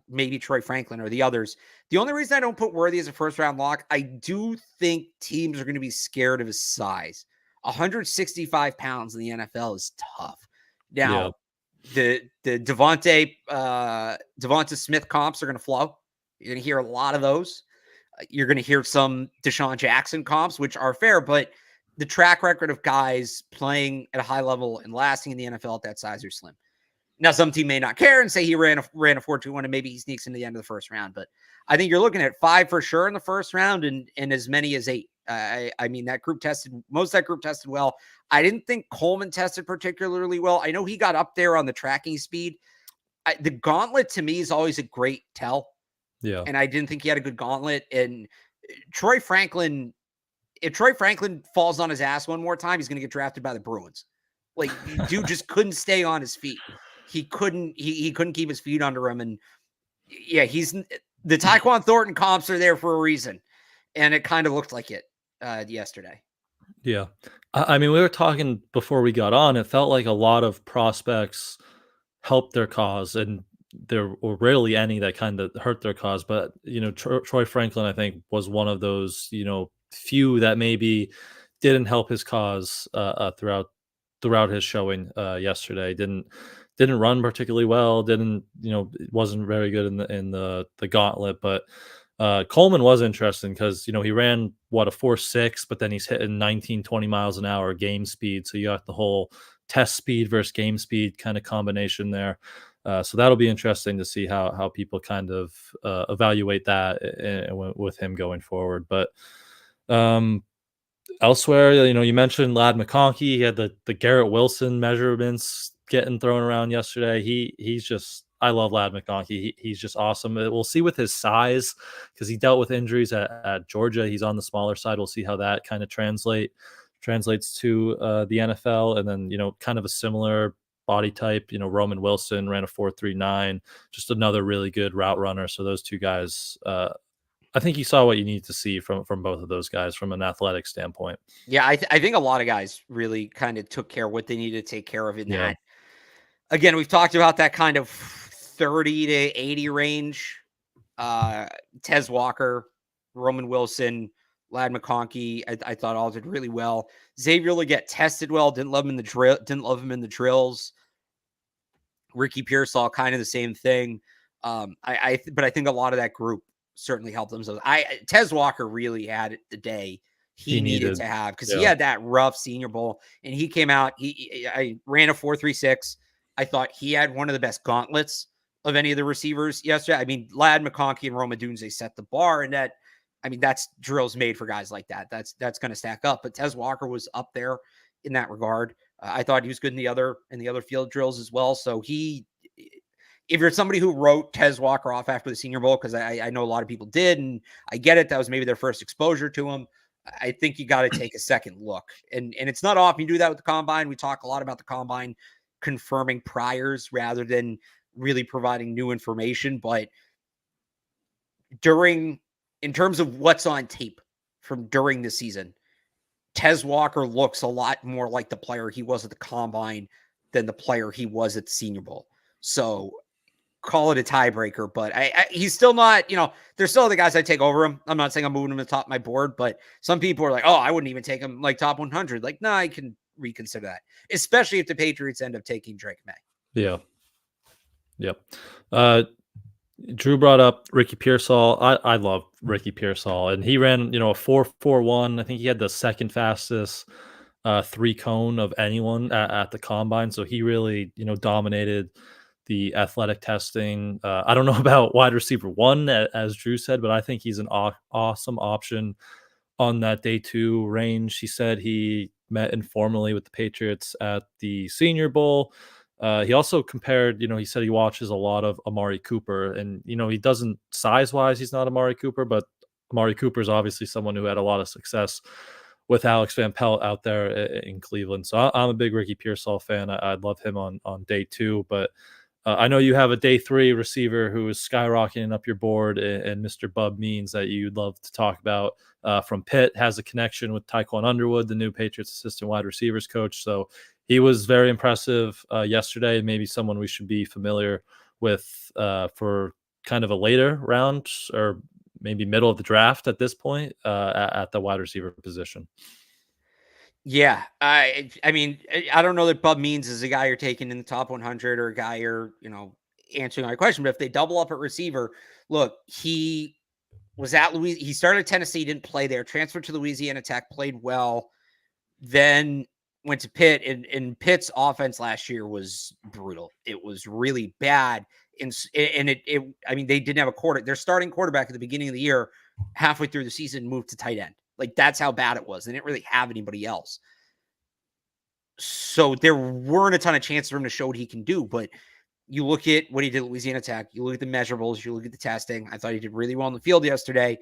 maybe Troy Franklin or the others. The only reason I don't put Worthy as a first round lock, I do think teams are going to be scared of his size. 165 pounds in the NFL is tough. Now, the Devonta Smith comps are going to flow. You're going to hear a lot of those. You're going to hear some Deshaun Jackson comps, which are fair, but the track record of guys playing at a high level and lasting in the NFL at that size are slim. Now, some team may not care and say he ran a 4.21 and maybe he sneaks into the end of the first round, but I think you're looking at 5 for sure in the first round and as many as 8. I mean, most of that group tested well. I didn't think Coleman tested particularly well. I know he got up there on the tracking speed. The gauntlet to me is always a great tell. Yeah. And I didn't think he had a good gauntlet. And if Troy Franklin falls on his ass one more time, he's going to get drafted by the Bruins. Like, dude just couldn't stay on his feet. He couldn't keep his feet under him. And yeah, the Tyquan Thornton comps are there for a reason. And it kind of looked like it yesterday. Yeah. I mean, we were talking before we got on, it felt like a lot of prospects helped their cause, and there were rarely any that kind of hurt their cause. But, Troy Franklin, I think, was one of those, few that maybe didn't help his cause throughout his showing yesterday. Didn't run particularly well. Wasn't very good in the gauntlet. But Coleman was interesting because he ran a 4.6, but then he's hitting 19, 20 miles an hour game speed. So you got the whole test speed versus game speed kind of combination there. So that'll be interesting to see how people kind of evaluate that with him going forward. But elsewhere, you mentioned Ladd McConkey. He had the Garrett Wilson measurements getting thrown around yesterday. He's just, I love Ladd McConkey. He's just awesome. We'll see with his size, because he dealt with injuries at Georgia. He's on the smaller side. We'll see how that kind of translates to the NFL. And then, kind of a similar body type, Roman Wilson ran a 4.39, just another really good route runner. So those two guys, I think you saw what you need to see from both of those guys from an athletic standpoint. Yeah, I think a lot of guys really kind of took care of what they needed to take care of in that. Again, we've talked about that kind of 30 to 80 range. Tez Walker, Roman Wilson, Ladd McConkey, I thought all did really well. Xavier Legette tested well, didn't love him in the drills. Ricky Pearsall, kind of the same thing. But I think a lot of that group certainly helped themselves. Tez Walker really had the day he needed to have, because he had that rough Senior Bowl, and he came out. I ran a 4.36. I thought he had one of the best gauntlets of any of the receivers yesterday. I mean, Ladd McConkey and Rome Odunze set the bar, and that's drills made for guys like that. That's going to stack up. But Tez Walker was up there in that regard. I thought he was good in the other field drills as well. So if you're somebody who wrote Tez Walker off after the Senior Bowl, because I know a lot of people did, and I get it, that was maybe their first exposure to him, I think you got to take a second look. And it's not often you do that with the Combine. We talk a lot about the Combine confirming priors rather than really providing new information. But in terms of what's on tape from during the season, Tez Walker looks a lot more like the player he was at the Combine than the player he was at the Senior Bowl. So call it a tiebreaker, but he's still not, there's still other guys I take over him. I'm not saying I'm moving him to the top of my board, but some people are like, oh, I wouldn't even take him like top 100. Like, no, I can reconsider that, especially if the Patriots end up taking Drake May. Yeah. Yep. Drew brought up Ricky Pearsall. I love Ricky Pearsall, and he ran, a 4.41. I think he had the second fastest 3-cone of anyone at the Combine. So he really, dominated the athletic testing. I don't know about wide receiver 1, as Drew said, but I think he's an awesome option on that day 2 range. He said he met informally with the Patriots at the Senior Bowl. He also compared, he said he watches a lot of Amari Cooper, and, he doesn't size-wise, he's not Amari Cooper, but Amari Cooper is obviously someone who had a lot of success with Alex Van Pelt out there in Cleveland. So I'm a big Ricky Pearsall fan. I'd love him on day 2, but I know you have a day 3 receiver who is skyrocketing up your board, and Mr. Bub Means that you'd love to talk about from Pitt, has a connection with Tyquan Underwood, the new Patriots assistant wide receivers coach. So he was very impressive yesterday, maybe someone we should be familiar with for kind of a later round or maybe middle of the draft at this point at the wide receiver position. Yeah. I mean, I don't know that Bub Means is a guy you're taking in the top 100 or a guy you're, answering my question. But if they double up at receiver, look, he was at Louisiana. He started at Tennessee, didn't play there, transferred to Louisiana Tech, played well, then went to Pitt, and Pitt's offense last year was brutal. It was really bad. And I mean, they didn't have their starting quarterback at the beginning of the year, halfway through the season, moved to tight end. Like, that's how bad it was. They didn't really have anybody else. So there weren't a ton of chances for him to show what he can do. But you look at what he did at Louisiana Tech, you look at the measurables, you look at the testing. I thought he did really well in the field yesterday.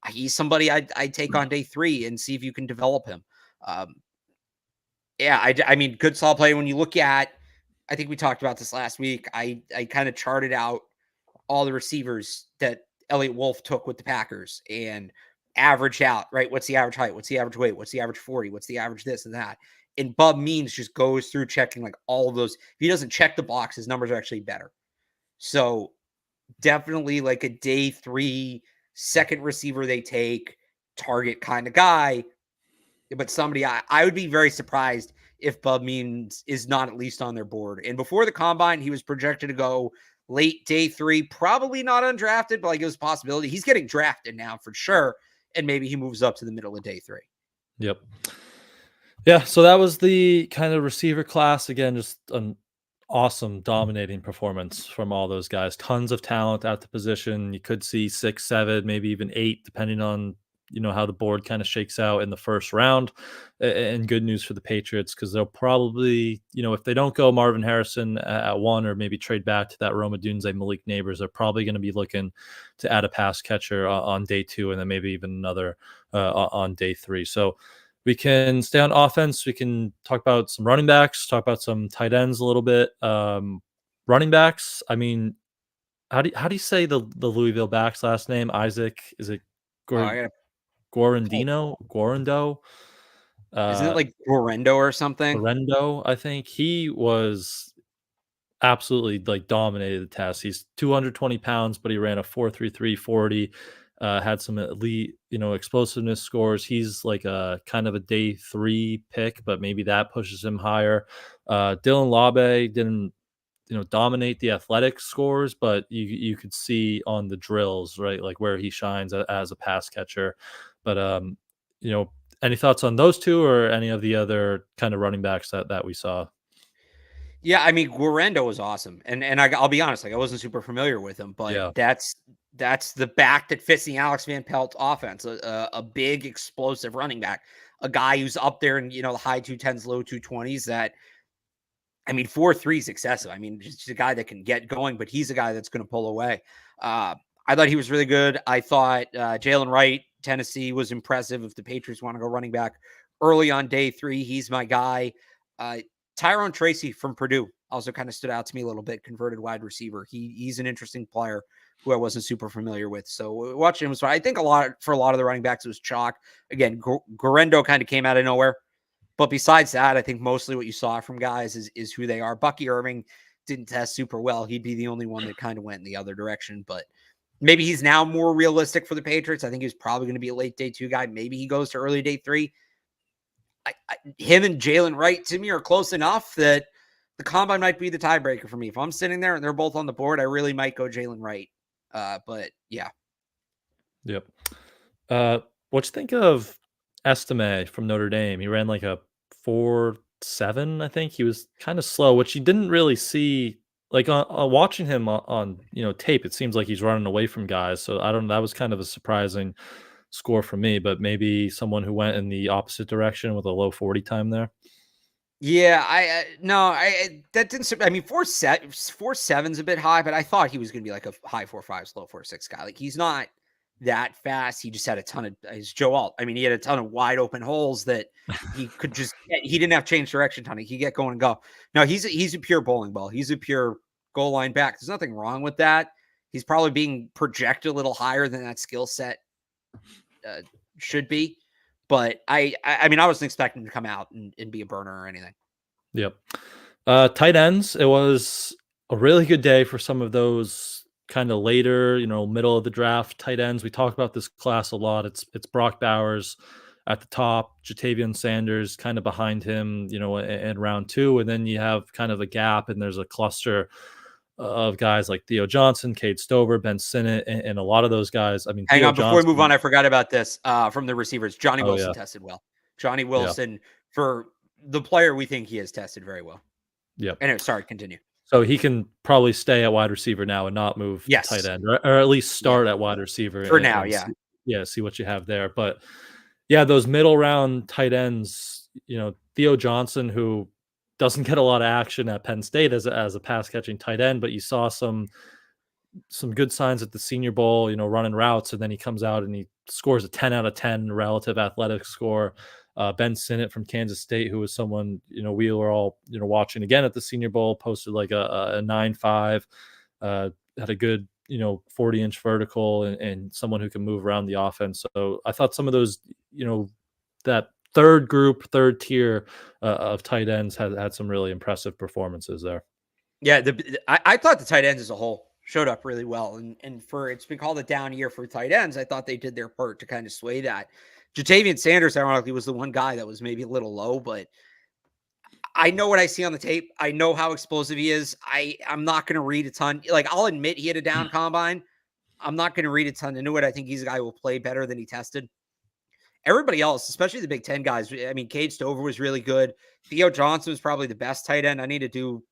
He's somebody I'd take on day 3 and see if you can develop him. I mean, good solid play. When you look at, I think we talked about this last week, I kind of charted out all the receivers that Elliott Wolf took with the Packers and averaged out, right? What's the average height? What's the average weight? What's the average 40? What's the average this and that? And Bub Means just goes through checking like all of those. If he doesn't check the box, his numbers are actually better. So definitely like a day 3 second receiver they take, target kind of guy. But somebody I would be very surprised if Bub Means is not at least on their board. And before the Combine, he was projected to go late day 3, probably not undrafted, but like it was a possibility. He's getting drafted now for sure. And maybe he moves up to the middle of day 3. Yep. Yeah, so that was the kind of receiver class. Again, just an awesome, dominating performance from all those guys. Tons of talent at the position. You could see 6, 7, maybe even 8, depending on how the board kind of shakes out in the first round. And good news for the Patriots, because they'll probably, if they don't go Marvin Harrison at 1 or maybe trade back to that Rome Odunze, Malik Neighbors, they're probably going to be looking to add a pass catcher on day 2 and then maybe even another on day 3. So we can stay on offense. We can talk about some running backs, talk about some tight ends a little bit. Running backs, I mean, how do you say the Louisville back's last name? Isaac, is it Guarando? Isn't it like Guarendo or something? Guarendo, I think. He was absolutely like dominated the test. He's 220 pounds, but he ran a 4.33 40. Had some elite, explosiveness scores. He's like a kind of a day 3 pick, but maybe that pushes him higher. Dylan Labe didn't, dominate the athletic scores, but you could see on the drills, right, like where he shines as a pass catcher. But any thoughts on those two or any of the other kind of running backs that we saw? Yeah, I mean, Guarendo was awesome, and I'll be honest, like I wasn't super familiar with him, but Yeah. that's the back that fits the Alex Van Pelt offense, a big explosive running back. a guy who's up there in, the high 210s, low 220s that, 4.3 is excessive. Just a guy that can get going, but he's a guy that's going to pull away. I thought he was really good. I thought Jalen Wright, Tennessee, was impressive. If the Patriots want to go running back early on day 3, he's my guy. Tyrone Tracy from Purdue also kind of stood out to me a little bit, converted wide receiver. He's an interesting player who I wasn't super familiar with. So watching him was fun. I think for a lot of the running backs, it was chalk. Again, Guerrero kind of came out of nowhere. But besides that, I think mostly what you saw from guys is who they are. Bucky Irving didn't test super well. He'd be the only one that kind of went in the other direction. But maybe he's now more realistic for the Patriots. I think he's probably going to be a late day 2 guy. Maybe he goes to early day 3. Him and Jalen Wright to me are close enough that the combine might be the tiebreaker for me. If I'm sitting there and they're both on the board, I really might go Jalen Wright. But yeah. Yep. What you think of Estime from Notre Dame? He ran like a 4.7, I think. He was kind of slow, which you didn't really see. Like watching him on tape, it seems like he's running away from guys. So I don't know. That was kind of a surprising score for me, but maybe someone who went in the opposite direction with a low 40 time there. Yeah, that didn't. 4.7's a bit high, but I thought he was going to be like a high 4.5, low 4.6 guy. Like he's not that fast. He just had a ton of his Joe Alt. He had a ton of wide open holes that he could just. He didn't have change direction ton. He could get going and go. No, he's a pure bowling ball. He's a pure goal line back. There's nothing wrong with that. He's probably being projected a little higher than that skill set should be. But I wasn't expecting him to come out and be a burner or anything. Yep. Tight ends. It was a really good day for some of those kind of later, middle of the draft tight ends. We talk about this class a lot. It's Brock Bowers at the top, Jatavian Sanders kind of behind him, in round 2. And then you have kind of a gap and there's a cluster of guys like Theo Johnson, Cade Stover, Ben Sinnott, and a lot of those guys. Hang Theo on, before we move on, I forgot about this from the receivers. Johnny Wilson tested well. Johnny Wilson, for the player we think he has, tested very well. Yep. Anyway, sorry, continue. So he can probably stay at wide receiver now and not move to tight end, or at least start at wide receiver for now. Yeah. See what you have there. But yeah, those middle round tight ends, Theo Johnson, who doesn't get a lot of action at Penn State as a pass catching tight end, but you saw some good signs at the Senior Bowl, running routes, and then he comes out and he scores a 10 out of 10 relative athletic score. Ben Sinnott from Kansas State, who was someone, we were all, watching again at the Senior Bowl, posted like a 9.5, had a good, 40-inch vertical and someone who can move around the offense. So I thought some of those, that third tier of tight ends had some really impressive performances there. Yeah, I thought the tight ends as a whole showed up really well, and for it's been called a down year for tight ends. I thought they did their part to kind of sway that. Jatavian Sanders, ironically, was the one guy that was maybe a little low, but I know what I see on the tape. I know how explosive he is. I'm not going to read a ton. Like, I'll admit he had a down combine. I'm not going to read a ton into it. I think he's a guy who will play better than he tested. Everybody else, especially the Big Ten guys, Cade Stover was really good. Theo Johnson was probably the best tight end. I need to do,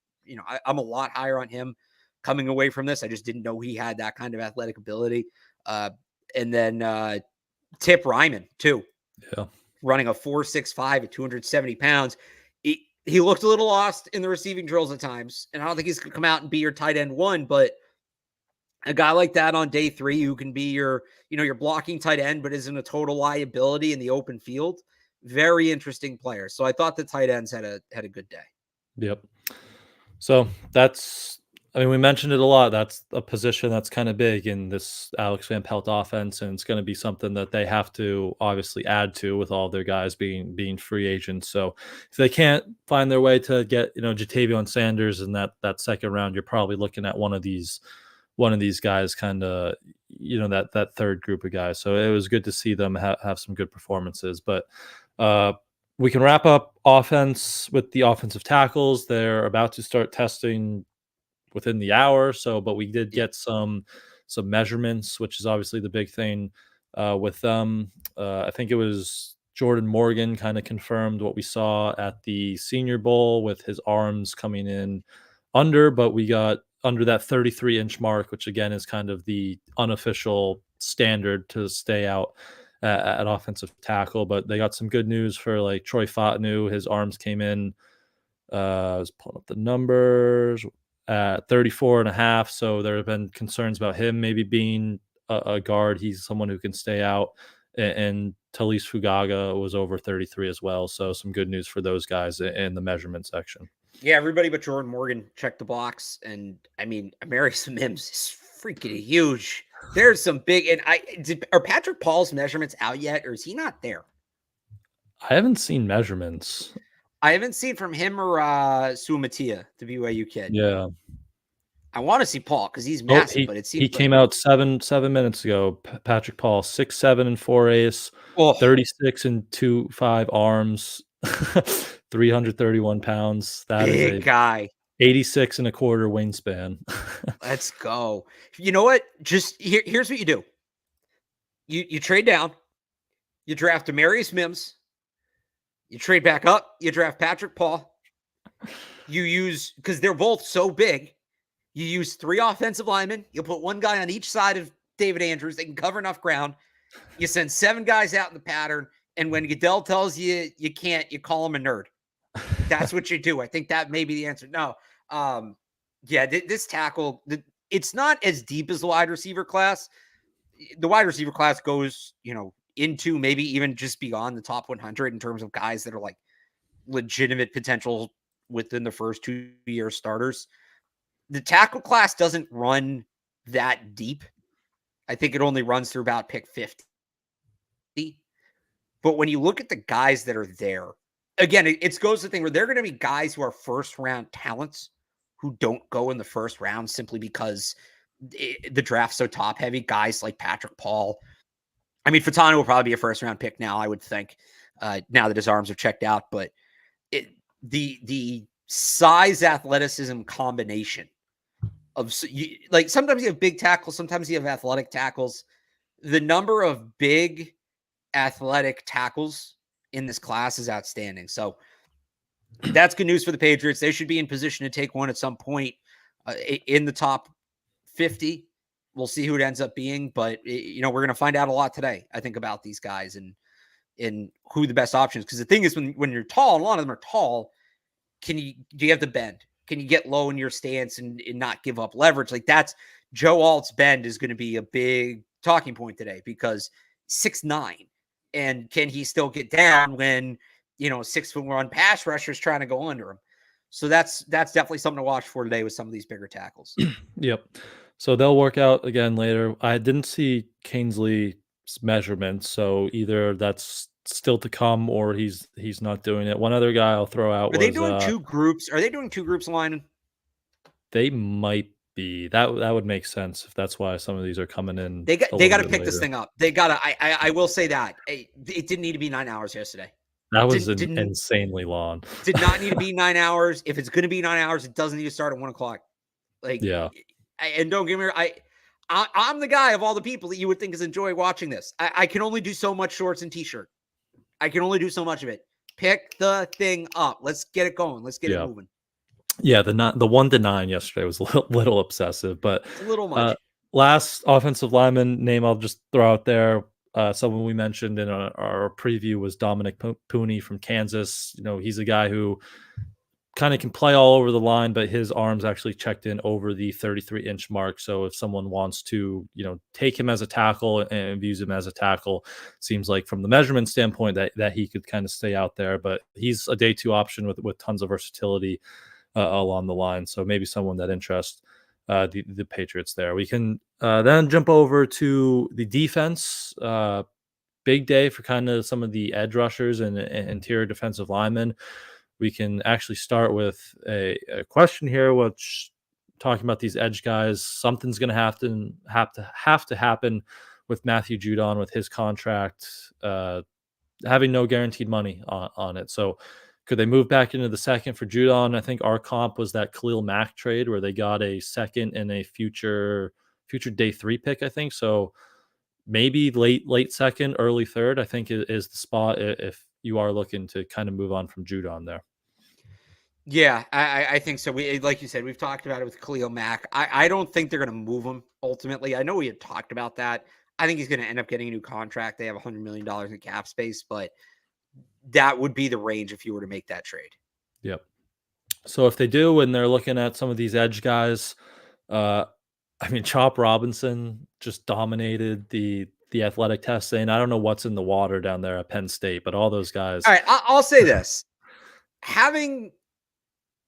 I'm a lot higher on him coming away from this. I just didn't know he had that kind of athletic ability. And then Tip Ryman, too. Yeah. Running a 4.65 at 270 pounds. He looked a little lost in the receiving drills at times. And I don't think he's going to come out and be your tight end 1, but a guy like that on day 3 who can be your blocking tight end, but isn't a total liability in the open field. Very interesting player. So I thought the tight ends had a good day. Yep. So we mentioned it a lot. That's a position that's kind of big in this Alex Van Pelt offense, and it's going to be something that they have to obviously add to with all their guys being free agents. So if they can't find their way to get, Jatavian Sanders in that second round, you're probably looking at one of these guys kind of, that third group of guys. So it was good to see them have some good performances. But we can wrap up offense with the offensive tackles. They're about to start testing within the hour or so, but we did get some measurements, which is obviously the big thing with them. I think it was Jordan Morgan kind of confirmed what we saw at the Senior Bowl with his arms coming in under, but we got under that 33-inch mark, which again is kind of the unofficial standard to stay out at offensive tackle. But they got some good news for like Troy Fotenu. His arms came in. I was pulling up the numbers at 34.5. So there have been concerns about him maybe being a guard. He's someone who can stay out. And Talise Fugaga was over 33 as well. So some good news for those guys in the measurement section. Yeah, everybody but Jordan Morgan checked the box. And I mean, Amarius Mims is freaking huge. There's some big, and are Patrick Paul's measurements out yet, or is he not there? I haven't seen measurements. I haven't seen from him or Suamatia, the BYU kid. Yeah. I want to see Paul because he's massive, but it seems he came out 7 minutes ago. Patrick Paul, 6'7" and 4/8, 36 and 2.5 arms, 331 pounds. That big is a guy. 86 and a quarter wingspan. Let's go. You know what? Just here's what you do. You trade down. You draft Amarius Mims. You trade back up. You draft Patrick Paul. You use, because they're both so big, you use 3 offensive linemen. You'll put one guy on each side of David Andrews. They can cover enough ground. You send 7 guys out in the pattern. And when Goodell tells you you can't, you call him a nerd. That's what you do. I think that may be the answer. No. Yeah, this tackle, it's not as deep as the wide receiver class. The wide receiver class goes, into maybe even just beyond the top 100 in terms of guys that are like legitimate potential within the first 2-year starters. The tackle class doesn't run that deep. I think it only runs through about pick 50. But when you look at the guys that are there, again, it goes to the thing where they're going to be guys who are first round talents who don't go in the first round simply because the draft's so top heavy. Guys like Patrick Paul. I mean, Fotanu will probably be a first round pick now, I would think, now that his arms are checked out. But the size athleticism combination of, like, sometimes you have big tackles, sometimes you have athletic tackles. The number of big athletic tackles in this class is outstanding. So that's good news for the Patriots. They should be in position to take one at some point in the top 50. We'll see who it ends up being, but we're going to find out a lot today, I think, about these guys and who the best options. Because the thing is, when you're tall, and a lot of them are tall, do you have the bend? Can you get low in your stance and not give up leverage? Like, that's Joe Alt's bend is going to be a big talking point today, because 6'9", and can he still get down when 6'1" pass rushers trying to go under him? So that's definitely something to watch for today with some of these bigger tackles. Yep. So they'll work out again later. I didn't see Kingsley's measurements, so either that's still to come or he's not doing it. One other guy I'll throw out. Are they doing 2 groups? Are they doing 2 groups of linemen? They might be. That would make sense if that's why some of these are coming in. They got to pick this thing up. They got to. I will say that it didn't need to be 9 hours yesterday. That was insanely long. Did not need to be 9 hours. If it's going to be 9 hours, it doesn't need to start at 1:00. Like, yeah. And don't get me wrong, I'm the guy of all the people that you would think is enjoy watching this. I can only do so much shorts and t-shirt. I can only do so much of it. Pick the thing up. Let's get it going. Let's get it moving. Yeah, the 1 to 9 yesterday was a little obsessive, but it's a little much. Last offensive lineman name I'll just throw out there. Someone we mentioned in our preview was Dominic Pooney from Kansas. He's a guy who kind of can play all over the line, but his arms actually checked in over the 33-inch mark. So if someone wants to, take him as a tackle and views him as a tackle, seems like from the measurement standpoint that he could kind of stay out there. But he's a day 2 option with tons of versatility along the line. So maybe someone that interests the Patriots there. We can then jump over to the defense. Big day for kind of some of the edge rushers and interior defensive linemen. We can actually start with a question here, which talking about these edge guys, something's going to have to happen with Matthew Judon with his contract having no guaranteed money on it. So could they move back into the second for Judon? I think our comp was that Khalil Mack trade where they got a second and a future day 3 pick, I think. So maybe late second, early third, I think is the spot if you are looking to kind of move on from Judon there. Yeah, I think so. We, like you said, we've talked about it with Khalil Mack. I don't think they're going to move him ultimately. I know we had talked about that. I think he's going to end up getting a new contract. They have $100 million in cap space, but that would be the range if you were to make that trade. Yep. So if they do, and they're looking at some of these edge guys, I mean, Chop Robinson just dominated the athletic testing. I don't know what's in the water down there at Penn State, but all those guys. All right, I'll say this: having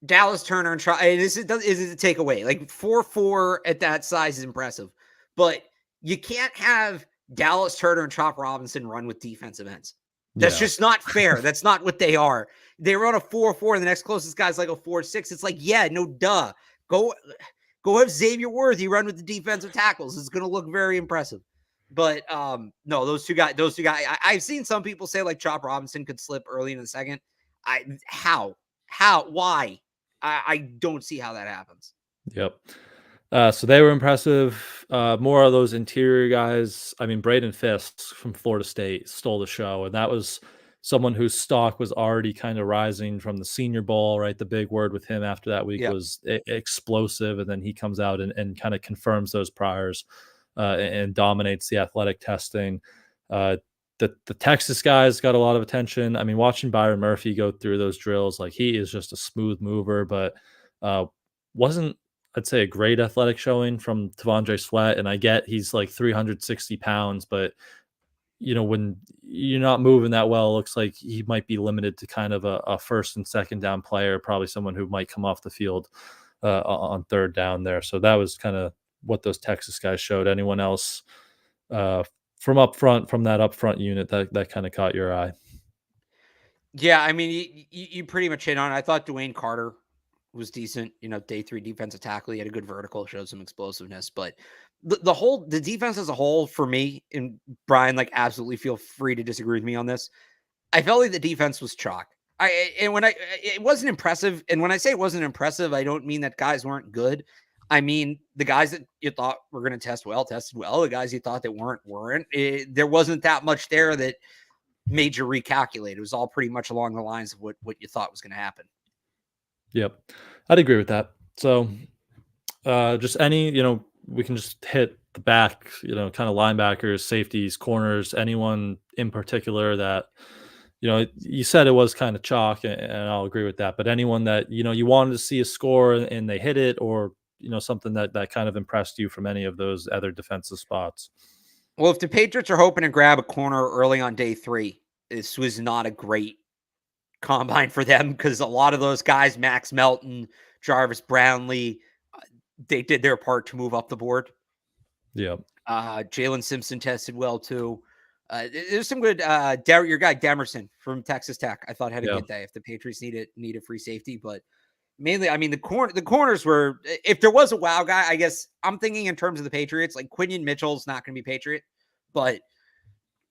Dallas Turner and Chop, this is a takeaway. Like 4.4 at that size is impressive, but you can't have Dallas Turner and Chop Robinson run with defensive ends. That's just not fair. That's not what they are. They run a 4.4, and the next closest guy's like a 4.6. It's like, yeah, no, duh. Go have Xavier Worthy run with the defensive tackles. It's going to look very impressive. But no, those two guys. I've seen some people say like Chop Robinson could slip early in the second. Why? I don't see how that happens. Yep. So they were impressive. More of those interior guys. I mean, Braden Fisk from Florida State stole the show, and that was someone whose stock was already kind of rising from the Senior Bowl, right? The big word with him after that week was explosive, and then he comes out and kind of confirms those priors and dominates the athletic testing. The Texas guys got a lot of attention. I mean, watching Byron Murphy go through those drills, like he is just a smooth mover, but wasn't, I'd say, a great athletic showing from T'Vondre Sweat. And I get he's like 360 pounds, but when you're not moving that well, it looks like he might be limited to kind of a first and second down player, probably someone who might come off the field on third down there. So that was kind of what those Texas guys showed. Anyone else from up front, from that up front unit that kind of caught your eye? Yeah, I mean, you pretty much hit on it. I thought Dwayne Carter was decent. Day 3 defensive tackle. He had a good vertical, showed some explosiveness. But the defense as a whole, for me, and Brian, like, absolutely feel free to disagree with me on this. I felt like the defense was chalk. It wasn't impressive. And when I say it wasn't impressive, I don't mean that guys weren't good. I mean, the guys that you thought were going to tested well. The guys you thought that weren't. There wasn't that much there that made you recalculate. It was all pretty much along the lines of what you thought was going to happen. Yep. I'd agree with that. So just we can just hit the back, kind of linebackers, safeties, corners, anyone in particular that, you said it was kind of chalk, and I'll agree with that. But anyone that, you wanted to see a score and they hit it, or, something that kind of impressed you from any of those other defensive spots. Well, if the Patriots are hoping to grab a corner early on day 3, this was not a great combine for them, because a lot of those guys, Max Melton, Jarvis Brownlee, they did their part to move up the board. Yeah. Jalen Simpson tested well too. There's some good your guy Demerson from Texas Tech, I thought had a good day. If the Patriots need a free safety, but mainly, I mean, the corners were, if there was a wow guy, I guess I'm thinking in terms of the Patriots, like Quinion Mitchell's not going to be Patriot, but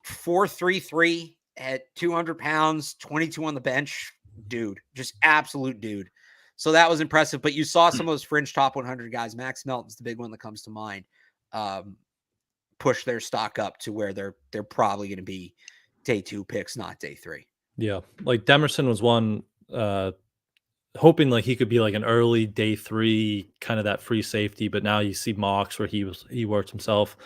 4.33 at 200 pounds, 22 on the bench, dude, just absolute dude. So that was impressive. But you saw some of those fringe top 100 guys. Max Melton's the big one that comes to mind. Push their stock up to where they're probably going to be day 2 picks, not day 3. Yeah, like Demerson was one, hoping like he could be like an early day 3, kind of that free safety. But now you see mocks where he worked himself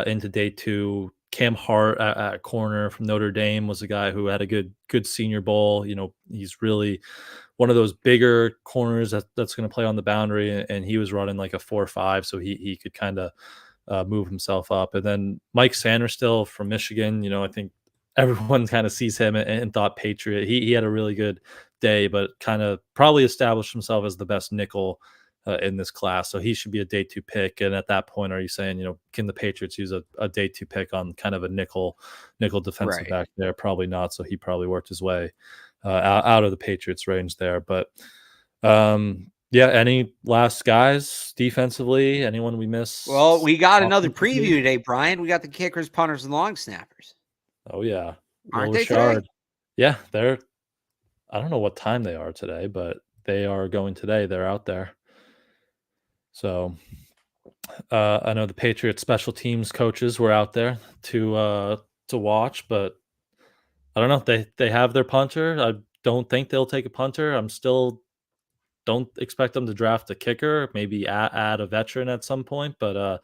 into day 2. Cam Hart at corner from Notre Dame was a guy who had a good Senior Bowl. He's really one of those bigger corners that's going to play on the boundary, and he was running like a 4.5, so he could kind of move himself up. And then Mike Sanderstill from Michigan, I think everyone kind of sees him and thought Patriot. He had a really good day, but kind of probably established himself as the best nickel in this class. So he should be a day 2 pick. And at that point, are you saying, can the Patriots use a day 2 pick on kind of a nickel defensive back there? Probably not. So he probably worked his way out of the Patriots range there. But any last guys defensively? Anyone we missed? Well, we got another preview today, Brian. We got the kickers, punters, and long snappers. Oh yeah. Aren't they today? Yeah, they're, I don't know what time they are today, but they are going today. They're out there. So I know the Patriots special teams coaches were out there to watch, but I don't know. They have their punter. I don't think they'll take a punter. I'm still don't expect them to draft a kicker, maybe add a veteran at some point, but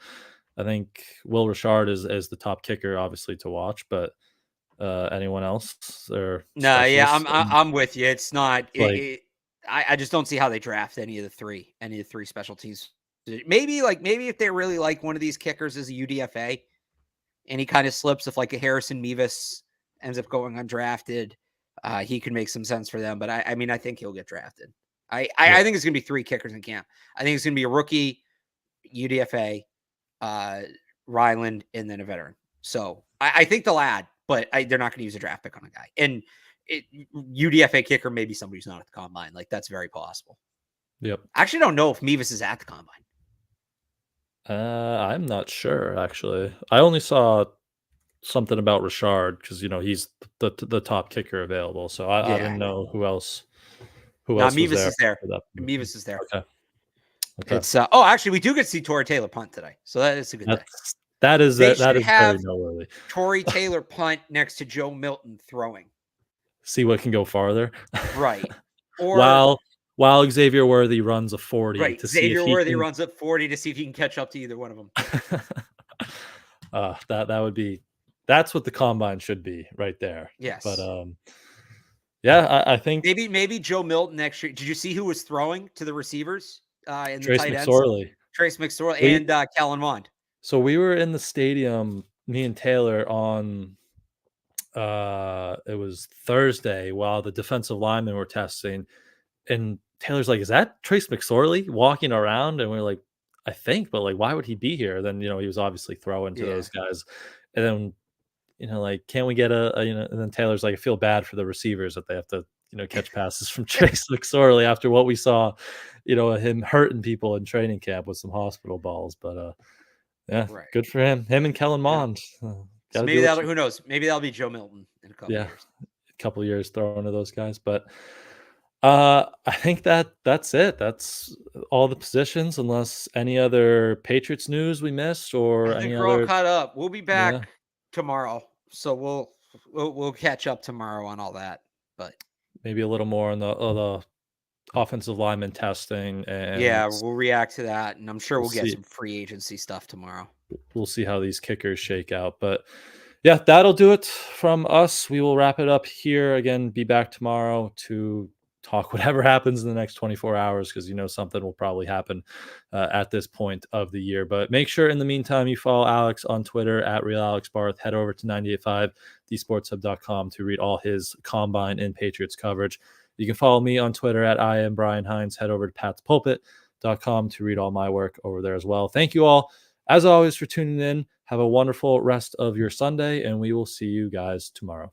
I think Will Richard is the top kicker, obviously, to watch, but anyone else or No, yeah, specialists? I'm with you. It's not. Like, I just don't see how they draft any of the three special teams. Maybe if they really like one of these kickers as a UDFA, and he kind of slips if like a Harrison Mevis ends up going undrafted, he could make some sense for them. But I mean, I think he'll get drafted. I think it's gonna be 3 kickers in camp. I think it's gonna be a rookie, UDFA, Ryland, and then a veteran. So I think they'll add, but they're not going to use a draft pick on a guy. And UDFA kicker, maybe somebody who's not at the combine. Like, that's very possible. yep. I actually don't know if Mevis is at the combine. I'm not sure, actually. I only saw something about Richard because he's the top kicker available. So I didn't know who else. Who else Mevis was there? is there. Mevis is there. Okay. It's actually, we do get to see Torrey Taylor punt today, so that is a good thing. That is They very should have noteworthy. Torrey Taylor punt next to Joe Milton throwing. See what can go farther. Right. Or while Xavier Worthy runs a 40 right. to Xavier see if Worthy runs up 40 to see if he can catch up to either one of them. That would be, that's what the combine should be right there. Yes. But yeah, I think maybe Joe Milton next year. Did you see who was throwing to the receivers in Trace the tight ends? Trace McSorley and Kellen Mond. So we were in the stadium, me and Taylor, on it was Thursday while the defensive linemen were testing, and Taylor's like, "Is that Trace McSorley walking around?" And we're like, "I think, but like, why would he be here?" Then he was obviously throwing to those guys, and then like, can't we get a and then Taylor's like, I feel bad for the receivers that they have to catch passes from Trace McSorley after what we saw, him hurting people in training camp with some hospital balls. But yeah, good for him and Kellen Mond. So maybe who knows? Maybe that'll be Joe Milton in a couple years. A couple of years throwing to those guys. But I think that's it. That's all the positions, unless any other Patriots news we missed or I think any we're other. all caught up. We'll be back tomorrow, so we'll catch up tomorrow on all that. But maybe a little more on the offensive lineman testing, and we'll react to that, and I'm sure we'll get some free agency stuff tomorrow. We'll see how these kickers shake out, but yeah, that'll do it from us. We will wrap it up here. Again, be back tomorrow to talk whatever happens in the next 24 hours because something will probably happen at this point of the year. But make sure in the meantime you follow Alex on Twitter at @RealAlexBarth. Head over to 98.5 thesportshub.com to read all his Combine and Patriots coverage. You can follow me on Twitter at I am Brian Hines. Head over to PatsPulpit.com to read all my work over there as well. Thank you all, as always, for tuning in. Have a wonderful rest of your Sunday, and we will see you guys tomorrow.